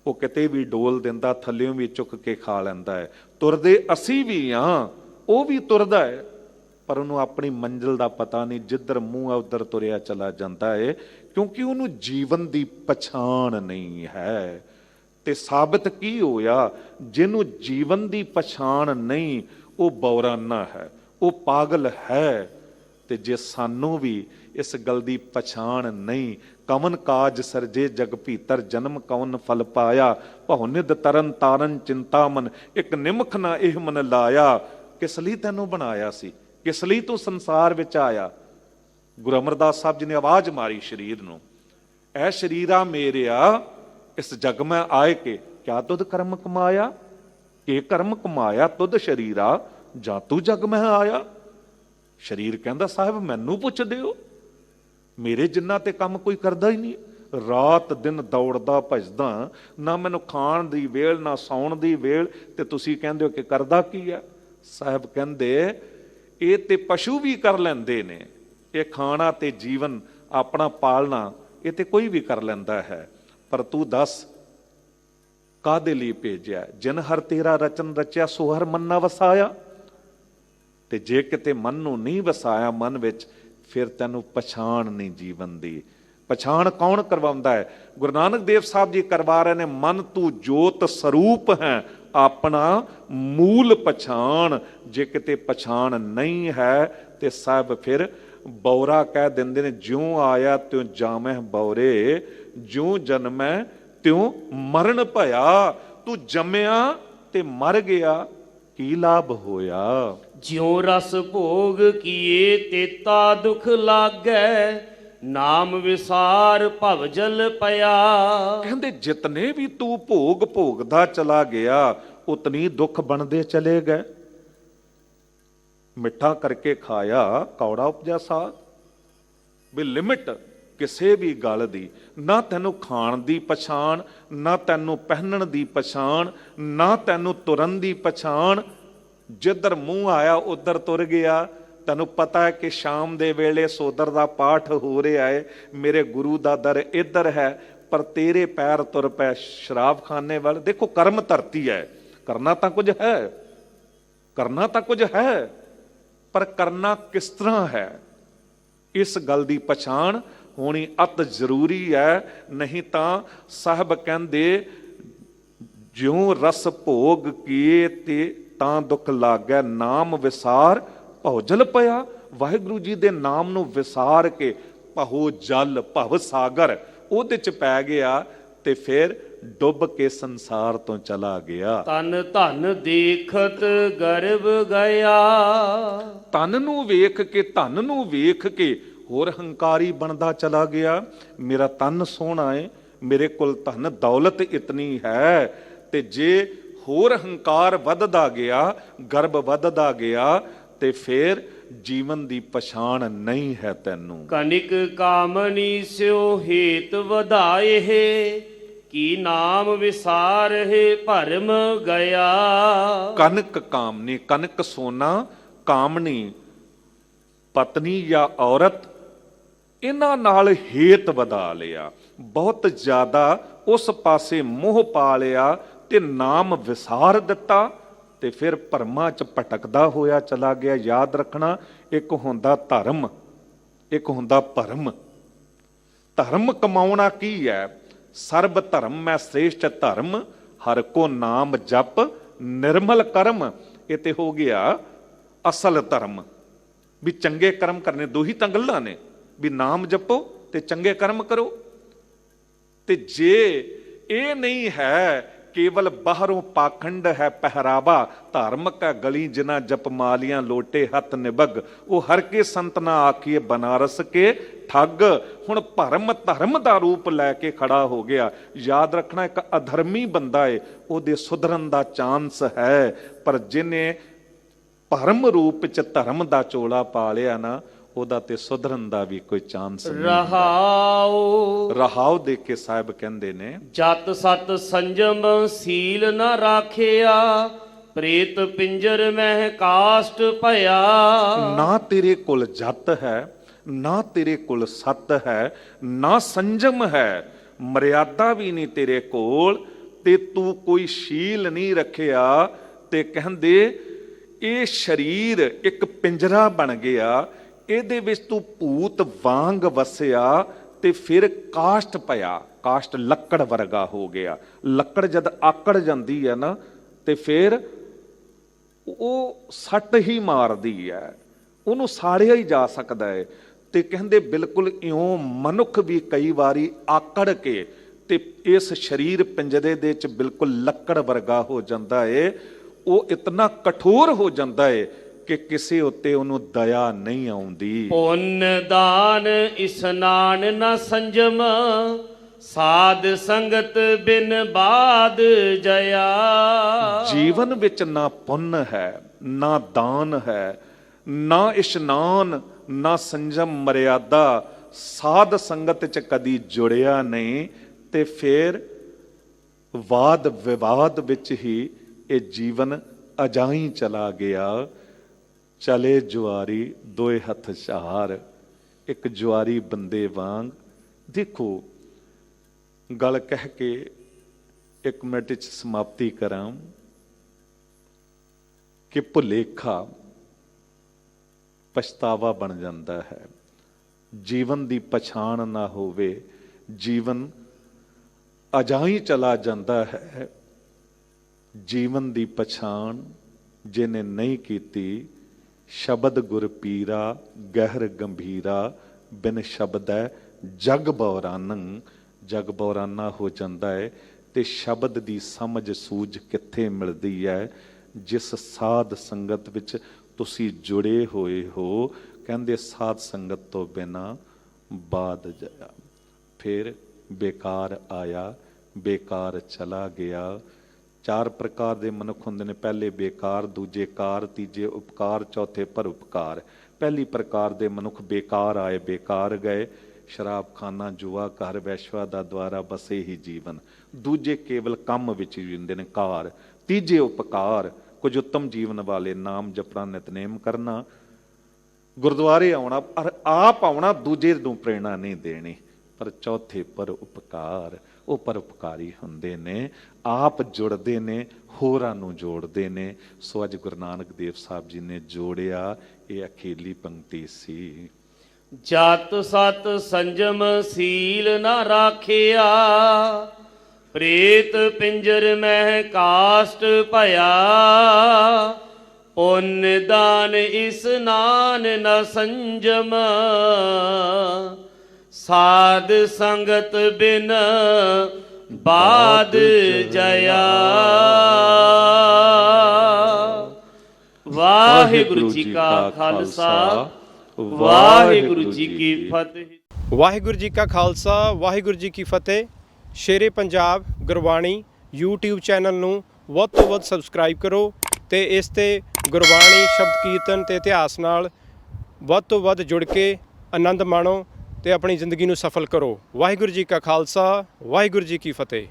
ਉਹ ਕਿਤੇ ਵੀ ਡੋਲ ਦਿੰਦਾ, ਥੱਲਿਓਂ ਵੀ ਚੁੱਕ ਕੇ ਖਾ ਲੈਂਦਾ ਹੈ। ਤੁਰਦੇ ਅਸੀਂ ਵੀ ਹਾਂ, ਉਹ ਵੀ ਤੁਰਦਾ ਹੈ, ਪਰ ਉਹਨੂੰ ਆਪਣੀ ਮੰਜ਼ਿਲ ਦਾ ਪਤਾ ਨਹੀਂ। ਜਿੱਧਰ ਮੂੰਹ ਆ ਉੱਧਰ ਤੁਰਿਆ ਚਲਾ ਜਾਂਦਾ ਹੈ, ਕਿਉਂਕਿ ਉਹਨੂੰ ਜੀਵਨ ਦੀ ਪਛਾਣ ਨਹੀਂ ਹੈ। ਤੇ ਸਾਬਤ ਕੀ ਹੋਇਆ? ਜਿਹਨੂੰ ਜੀਵਨ ਦੀ ਪਛਾਣ ਨਹੀਂ, ਉਹ ਬੌਰਾਨਾ ਹੈ, ਉਹ ਪਾਗਲ ਹੈ। ਤੇ ਜੇ ਸਾਨੂੰ ਵੀ ਇਸ ਗੱਲ ਦੀ ਪਛਾਣ ਨਹੀਂ, ਕਵਨ ਕਾਜ ਸਰਜੇ ਜਗ ਭੀਤਰ, ਜਨਮ ਕਵਨ ਫਲ ਪਾਇਆ, ਭਉ ਨਿਧ ਤਰਨ ਤਾਰਨ ਚਿੰਤਾ ਮਨ, ਇੱਕ ਨਿਮਖ ਨਾ ਇਹ ਮਨ ਲਾਇਆ। ਕਿਸ ਲਈ ਤੈਨੂੰ ਬਣਾਇਆ ਸੀ? ਕਿਸ ਲਈ ਤੂੰ ਸੰਸਾਰ ਵਿੱਚ ਆਇਆ? ਗੁਰੂ ਅਮਰਦਾਸ ਸਾਹਿਬ ਜੀ ਨੇ ਆਵਾਜ਼ ਮਾਰੀ ਸਰੀਰ ਨੂੰ, ਐ ਸ਼ਰੀਰਾ ਮੇਰਿਆ, ਇਸ ਜਗ ਮੈਂ ਆਏ ਕੇ ਕਿਆ ਤੁਧ ਕਰਮ ਕਮਾਇਆ? ਕਿ ਕਰਮ ਕਮਾਇਆ ਤੁਧ ਸ਼ਰੀਰਾ, ਜਾਂ ਤੂੰ ਜਗ ਮੈਂ ਆਇਆ। ਸ਼ਰੀਰ ਕਹਿੰਦਾ ਸਾਹਿਬ ਮੈਨੂੰ ਪੁੱਛਦੇ ਹੋ, ਮੇਰੇ ਜਿੰਨਾ ਤੇ ਕੰਮ ਕੋਈ ਕਰਦਾ ਹੀ ਨਹੀਂ। ਰਾਤ ਦਿਨ ਦੌੜਦਾ ਭਜਦਾ, ਨਾ ਮੈਨੂੰ ਖਾਣ ਦੀ ਵੇਲ ਨਾ ਸੌਣ ਦੀ ਵੇਲ, ਤੇ ਤੁਸੀਂ ਕਹਿੰਦੇ ਹੋ ਕਿ ਕਰਦਾ ਕੀ ਹੈ? ਸਾਹਿਬ ਕਹਿੰਦੇ ਇਹ ਤੇ ਪਸ਼ੂ ਵੀ ਕਰ ਲੈਂਦੇ ਨੇ। ਇਹ ਖਾਣਾ ਤੇ ਜੀਵਨ ਆਪਣਾ ਪਾਲਣਾ ਇਹ ਤੇ ਕੋਈ ਵੀ ਕਰ ਲੈਂਦਾ ਹੈ, ਪਰ ਤੂੰ ਦੱਸ ਕਾਹਦੇ ਲਈ ਭੇਜਿਆ? ਜਿਨ ਹਰ ਤੇਰਾ ਰਚਨ ਰਚਿਆ, ਸੋ ਹਰ ਮਨ ਨਾ ਵਸਾਇਆ। ਤੇ ਜੇ ਕਿਤੇ ਮਨ ਨੂੰ ਨਹੀਂ ਵਸਾਇਆ ਮਨ ਵਿੱਚ, ਫਿਰ ਤੈਨੂੰ ਪਛਾਣ ਨਹੀਂ ਜੀਵਨ ਦੀ। ਪਛਾਣ ਕੌਣ ਕਰਵਾਉਂਦਾ ਹੈ? ਗੁਰੂ ਨਾਨਕ ਦੇਵ ਸਾਹਿਬ ਜੀ ਕਰਵਾ ਰਹੇ ਨੇ। ਮਨ ਤੂੰ ਜੋਤ ਸਰੂਪ ਹੈ, ਆਪਣਾ ਮੂਲ ਪਛਾਣ। ਜੇ ਕਿਤੇ ਪਛਾਣ ਨਹੀਂ ਹੈ ਤੇ ਸਾਹਿਬ ਫਿਰ ਬੌਰਾ ਕਹਿ ਦਿੰਦੇ ਨੇ, ਜਿਉਂ ਆਇਆ ਤਿਉਂ ਜਾਮਹਿ ਬੌਰੇ, ਜਿਉਂ ਜਨਮੈ ਤਿਉਂ ਮਰਨ ਭਇਆ। ਤੂੰ ਜੰਮਿਆ ਤੇ ਮਰ ਗਿਆ, ਕੀ ਲਾਭ ਹੋਇਆ। ਜਿਉ ਰਸ ਭੋਗ ਕੀਏ ਤੇਤਾ ਦੁਖ ਲਾਗੈ, ਨਾਮ ਵਿਸਾਰ ਭਵਜਲ ਪਿਆ। ਕਹਿੰਦੇ ਜਿਤਨੇ ਵੀ ਤੂੰ ਭੋਗ ਭੋਗਦਾ ਚਲਾ ਗਿਆ, ਉਤਨੀ ਦੁੱਖ ਬਣਦੇ ਚਲੇ ਗਏ। ਮਿੱਠਾ ਕਰਕੇ ਖਾਇਆ, ਕੌੜਾ ਉਪਜਾ ਸਾਧ। ਵੀ ਲਿਮਿਟ ਕਿਸੇ ਵੀ ਗੱਲ ਦੀ, ਨਾ ਤੈਨੂੰ ਖਾਣ ਦੀ ਪਛਾਣ, ਨਾ ਤੈਨੂੰ ਪਹਿਨਣ ਦੀ ਪਛਾਣ, ਨਾ ਤੈਨੂੰ ਤੁਰਨ ਦੀ ਪਛਾਣ। ਜਿੱਧਰ ਮੂੰਹ ਆਇਆ ਉਧਰ ਤੁਰ ਗਿਆ। ਤੈਨੂੰ ਪਤਾ ਹੈ ਕਿ ਸ਼ਾਮ ਦੇ ਵੇਲੇ ਸੋਦਰ ਦਾ ਪਾਠ ਹੋ ਰਿਹਾ ਹੈ, ਮੇਰੇ ਗੁਰੂ ਦਾ ਦਰ ਇੱਧਰ ਹੈ, ਪਰ ਤੇਰੇ ਪੈਰ ਤੁਰ ਪਏ ਸ਼ਰਾਬਖਾਨੇ ਵੱਲ। ਦੇਖੋ ਕਰਮ ਧਰਤੀ ਹੈ, ਕਰਨਾ ਤਾਂ ਕੁਝ ਹੈ, ਕਰਨਾ ਤਾਂ ਕੁਝ ਹੈ, ਪਰ ਕਰਨਾ ਕਿਸ ਤਰ੍ਹਾਂ ਹੈ, ਇਸ ਗੱਲ ਦੀ ਪਛਾਣ ਹੋਣੀ ਅਤ ਜ਼ਰੂਰੀ ਹੈ। ਨਹੀਂ ਤਾਂ ਸਾਹਿਬ ਕਹਿੰਦੇ, ਜਿਉਂ ਰਸ ਭੋਗ ਕੀਏ ਤੇ ਤਾਂ ਦੁੱਖ ਲਾਗੈ, ਨਾਮ ਵਿਸਾਰ ਭਉ ਜਲ ਪਿਆ। ਵਾਹਿਗੁਰੂ ਜੀ ਦੇ ਨਾਮ ਨੂੰ ਵਿਸਾਰ ਕੇ ਭਉ ਜਲ, ਭਵ ਸਾਗਰ ਉਹਦੇ ਚ ਪੈ ਗਿਆ ਤੇ ਫਿਰ ਡੁੱਬ ਕੇ ਸੰਸਾਰ ਤੋਂ ਚਲਾ ਗਿਆ। ਤਨ ਧਨ ਦੇਖਤ ਗਰਭ ਗਿਆ। ਤਨ ਨੂੰ ਵੇਖ ਕੇ, ਧਨ ਨੂੰ ਵੇਖ ਕੇ ਹੋਰ ਹੰਕਾਰੀ ਬਣਦਾ ਚਲਾ ਗਿਆ। ਮੇਰਾ ਤਨ ਸੋਹਣਾ ਹੈ, ਮੇਰੇ ਕੋਲ ਧਨ ਦੌਲਤ ਇਤਨੀ ਹੈ। ਤੇ ਜੇ ਹੋਰ ਹੰਕਾਰ ਵੱਧਦਾ ਗਿਆ, ਗਰਭ ਵੱਧਦਾ ਗਿਆ, ਤੇ ਫਿਰ ਜੀਵਨ ਦੀ ਪਛਾਣ ਨਹੀਂ ਹੈ ਤੈਨੂੰ। ਕਨਿਕ ਕਾਮਨੀ ਸਿਓ ਹੇਤ ਵਧਾਏ, ਕੀ ਨਾਮ ਵਿਸਾਰਹਿ ਭਰਮ ਗਿਆ। ਕਨਕ ਕਾਮਨੀ, ਕਨਕ ਸੋਨਾ, ਕਾਮਨੀ ਪਤਨੀ ਜਾਂ ਔਰਤ, ਇਹਨਾਂ ਨਾਲ ਹੇਤ ਵਧਾ ਲਿਆ, ਬਹੁਤ ਜ਼ਿਆਦਾ ਉਸ ਪਾਸੇ ਮੋਹ ਪਾ ਲਿਆ ਤੇ ਨਾਮ ਵਿਸਾਰ ਦਿੱਤਾ, ਤੇ ਫਿਰ ਭਰਮਾਂ ਚ ਭਟਕਦਾ ਹੋਇਆ ਚਲਾ ਗਿਆ। ਯਾਦ ਰੱਖਣਾ, ਇੱਕ ਹੁੰਦਾ ਧਰਮ, ਇੱਕ ਹੁੰਦਾ ਭਰਮ। ਧਰਮ ਕਮਾਉਣਾ ਕੀ ਹੈ? ਸਰਬ ਧਰਮ ਮੈਂ ਸ੍ਰੇਸ਼ਟ ਧਰਮ, ਹਰ ਕੋ ਨਾਮ ਜਪ ਨਿਰਮਲ ਕਰਮ। ਇਹ ਤੇ ਹੋ ਗਿਆ ਅਸਲ ਧਰਮ, ਵੀ ਚੰਗੇ ਕਰਮ ਕਰਨੇ। ਦੋ ਹੀ ਤਾਂ ਗੱਲਾਂ ਨੇ, ਵੀ ਨਾਮ ਜਪੋ ਤੇ ਚੰਗੇ ਕਰਮ ਕਰੋ। ਤੇ ਜੇ ਇਹ ਨਹੀਂ ਹੈ, ਕੇਵਲ ਬਾਹਰੋਂ ਪਾਖੰਡ ਹੈ ਪਹਿਰਾਵਾ, ਧਾਰਮਿਕ ਹੈ ਗਲੀ ਜਿਨਾ ਜਪ ਮਾਲੀਆਂ ਲੋਟੇ ਹੱਥ ਨਿਬਗ, ਉਹ ਹਰ ਕੇ ਸੰਤ ਨਾ ਆਖੀਏ ਬਨਾਰਸ ਕੇ ਠੱਗ। ਹੁਣ ਭਰਮ ਧਰਮ ਦਾ ਰੂਪ ਲੈ ਕੇ ਖੜਾ ਹੋ ਗਿਆ। ਯਾਦ ਰੱਖਣਾ, ਇੱਕ ਅਧਰਮੀ ਬੰਦਾ ਏ, ਉਹਦੇ ਸੁਧਰਨ ਦਾ ਚਾਂਸ ਹੈ, ਪਰ ਜਿਹਨੇ ਭਰਮ ਰੂਪ ਚ ਧਰਮ ਦਾ ਚੋਲਾ ਪਾ ਲਿਆ ਨਾ, ਉਹਦਾ ਤੇ ਸੁਧਰਨ ਦਾ ਵੀ ਕੋਈ ਚਾਂਸ ਨਹੀਂ। ਰਹਾਉ ਰਹਾਉ ਦੇ ਕੇ ਸਾਹਿਬ ਕਹਿੰਦੇ ਨੇ, ਜਤ ਸਤ ਸੰਜਮ ਸੀਲ ਨ ਰਾਖਿਆ, ਪ੍ਰੇਤ ਪਿੰਜਰ ਮਹਿ ਕਾਸ਼ਟ ਭਇਆ। ਨਾ ਤੇਰੇ ਕੋਲ ਜਤ ਹੈ, ਨਾ ਤੇਰੇ ਕੋਲ ਸਤ ਹੈ, ਨਾ ਸੰਜਮ ਹੈ, ਮਰਿਆਦਾ ਵੀ ਨਹੀਂ ਤੇਰੇ ਕੋਲ, ਤੇ ਤੂੰ ਕੋਈ ਸ਼ੀਲ ਨਹੀਂ ਰੱਖਿਆ। ਤੇ ਕਹਿੰਦੇ ਇਹ ਸਰੀਰ ਇੱਕ ਪਿੰਜਰਾ ਬਣ ਗਿਆ, ਇਹਦੇ ਵਿੱਚ ਤੂੰ ਭੂਤ ਵਾਂਗ ਵਸਿਆ, ਤੇ ਫਿਰ ਕਾਸ਼ਟ ਪਿਆ। ਕਾਸ਼ਟ ਲੱਕੜ ਵਰਗਾ ਹੋ ਗਿਆ। ਲੱਕੜ ਜਦ ਆਕੜ ਜਾਂਦੀ ਹੈ ਨਾ, ਤੇ ਫਿਰ ਉਹ ਸੱਟ ਹੀ ਮਾਰਦੀ ਹੈ, ਉਹਨੂੰ ਸਾੜਿਆ ਹੀ ਜਾ ਸਕਦਾ ਹੈ। ਤੇ ਕਹਿੰਦੇ ਬਿਲਕੁਲ ਇਉਂ ਮਨੁੱਖ ਵੀ ਕਈ ਵਾਰੀ ਆਕੜ ਕੇ ਤੇ ਇਸ ਸਰੀਰ ਪਿੰਜਰੇ ਦੇ ਵਿੱਚ ਬਿਲਕੁਲ ਲੱਕੜ ਵਰਗਾ ਹੋ ਜਾਂਦਾ ਹੈ। ਉਹ ਇਤਨਾ ਕਠੋਰ ਹੋ ਜਾਂਦਾ ਹੈ ਕਿ ਕਿਸੇ ਉੱਤੇ ਉਹਨੂੰ ਦਇਆ ਨਹੀਂ ਆਉਂਦੀ। ਪੁੰਨ ਦਾਨ ਇਸਨਾਨ ਨ ਸੰਜਮ, ਸਾਧ ਸੰਗਤ ਬਿਨ ਬਾਦ ਜਇਆ। ਜੀਵਨ ਵਿੱਚ ਨਾ ਪੁੰਨ ਹੈ, ਨਾ ਦਾਨ ਹੈ, ਨਾ ਇਸ਼ਨਾਨ, ਨਾ ਸੰਜਮ ਮਰਿਆਦਾ, ਸਾਧ ਸੰਗਤ ਚ ਕਦੀ ਜੁੜਿਆ ਨਹੀਂ, ਤੇ ਫਿਰ ਵਾਦ ਵਿਵਾਦ ਵਿੱਚ ਹੀ ਇਹ ਜੀਵਨ ਅਜਾਈ ਚਲਾ ਗਿਆ। ਚਲੇ ਜੁਆਰੀ ਦੋਏ ਹੱਥ ਚਾਰ, ਇੱਕ ਜੁਆਰੀ ਬੰਦੇ ਵਾਂਗ। ਦੇਖੋ ਗੱਲ ਕਹਿ ਕੇ ਇੱਕ ਮਿੰਟ ਚ ਸਮਾਪਤੀ ਕਰਾਂ ਕਿ ਭੁਲੇਖਾ ਪਛਤਾਵਾ ਬਣ ਜਾਂਦਾ ਹੈ। ਜੀਵਨ ਦੀ ਪਛਾਣ ਨਾ ਹੋਵੇ, ਜੀਵਨ ਅਜਾਈ ਚਲਾ ਜਾਂਦਾ ਹੈ। ਜੀਵਨ ਦੀ ਪਛਾਣ ਜਿਹਨੇ ਨਹੀਂ ਕੀਤੀ, ਸ਼ਬਦ ਗੁਰ ਪੀਰਾ ਗਹਿਰ ਗੰਭੀਰਾ, ਬਿਨ ਸ਼ਬਦੈ ਜਗ ਬੌਰਾਨੰ, ਜਗ ਬੌਰਾਨਾ ਹੋ ਜਾਂਦਾ ਹੈ। ਤੇ ਸ਼ਬਦ ਦੀ ਸਮਝ ਸੂਝ ਕਿੱਥੇ ਮਿਲਦੀ ਹੈ? ਜਿਸ ਸਾਧ ਸੰਗਤ ਵਿੱਚ ਤੁਸੀਂ ਜੁੜੇ ਹੋਏ ਹੋ। ਕਹਿੰਦੇ ਸਾਧ ਸੰਗਤ ਤੋਂ ਬਿਨਾਂ ਬਾਦ ਜਾਇਆ, ਫਿਰ ਬੇਕਾਰ ਆਇਆ ਬੇਕਾਰ ਚਲਾ ਗਿਆ। ਚਾਰ ਪ੍ਰਕਾਰ ਦੇ ਮਨੁੱਖ ਹੁੰਦੇ ਨੇ, ਪਹਿਲੇ ਬੇਕਾਰ, ਦੂਜੇ ਕਾਰ, ਤੀਜੇ ਉਪਕਾਰ, ਚੌਥੇ ਪਰਉਪਕਾਰ। ਪਹਿਲੀ ਪ੍ਰਕਾਰ ਦੇ ਮਨੁੱਖ ਬੇਕਾਰ ਆਏ ਬੇਕਾਰ ਗਏ, ਸ਼ਰਾਬਖਾਨਾ ਜੂਆ ਘਰ ਵੈਸ਼ਵਾ ਦਾ ਦੁਆਰਾ ਬਸੇ ਹੀ ਜੀਵਨ। ਦੂਜੇ ਕੇਵਲ ਕੰਮ ਵਿੱਚ ਹੀ ਹੁੰਦੇ ਨੇ ਕਾਰ। ਤੀਜੇ ਉਪਕਾਰ, ਕੁਝ ਉੱਤਮ ਜੀਵਨ ਵਾਲੇ, ਨਾਮ ਜਪਣਾ, ਨਿਤਨੇਮ ਕਰਨਾ, ਗੁਰਦੁਆਰੇ ਆਉਣਾ, ਪਰ ਆਪ ਆਉਣਾ, ਦੂਜੇ ਨੂੰ ਪ੍ਰੇਰਣਾ ਨਹੀਂ ਦੇਣੀ। ਪਰ ਚੌਥੇ ਪਰ ਉਪਕਾਰ, ਉਹ ਪਰਉਪਕਾਰੀ ਹੁੰਦੇ ਨੇ, ਆਪ ਜੁੜਦੇ ਨੇ, ਹੋਰਾਂ ਨੂੰ ਜੋੜਦੇ ਨੇ। ਸੋ ਅੱਜ ਗੁਰੂ ਨਾਨਕ ਦੇਵ ਸਾਹਿਬ ਜੀ ਨੇ ਜੋੜਿਆ। ਇਹ ਅਖੀਰਲੀ ਪੰਕਤੀ ਸੀ। ਜਤ ਸਤ ਸੰਜਮ ਸੀਲ ਨ ਰਾਖਿਆ, ਪ੍ਰੇਤ ਪਿੰਜਰ ਮਹਿ ਕਾਸ਼ਟ ਭਇਆ। ਪੁੰਨ ਦਾਨ ਇਸਨਾਨ ਨ ਸੰਜਮ, ਸਾਧ ਸੰਗਤ ਬਿਨ ਬਾਦ ਜਇਆ। ਵਾਹਿਗੁਰੂ ਜੀ ਕਾ ਖਾਲਸਾ, ਵਾਹਿਗੁਰੂ ਜੀ ਕੀ ਫਤਿਹ। ਵਾਹਿਗੁਰੂ ਜੀ ਕਾ ਖਾਲਸਾ, ਵਾਹਿਗੁਰੂ ਜੀ ਕੀ ਫਤਿਹ। ਸ਼ੇਰੇ ਪੰਜਾਬ ਗੁਰਬਾਣੀ YouTube ਚੈਨਲ ਨੂੰ ਵੱਧ ਤੋਂ ਵੱਧ ਸਬਸਕ੍ਰਾਈਬ ਕਰੋ ਤੇ ਇਸ ਤੇ ਗੁਰਬਾਣੀ, ਸ਼ਬਦ ਕੀਰਤਨ ਤੇ ਇਤਿਹਾਸ ਨਾਲ ਵੱਧ ਤੋਂ ਵੱਧ ਜੁੜ ਕੇ ਆਨੰਦ ਮਾਣੋ ਤੇ ਆਪਣੀ ਜ਼ਿੰਦਗੀ ਨੂੰ ਸਫਲ ਕਰੋ। ਵਾਹਿਗੁਰੂ ਜੀ ਕਾ ਖਾਲਸਾ, ਵਾਹਿਗੁਰੂ ਜੀ ਕੀ ਫਤਿਹ।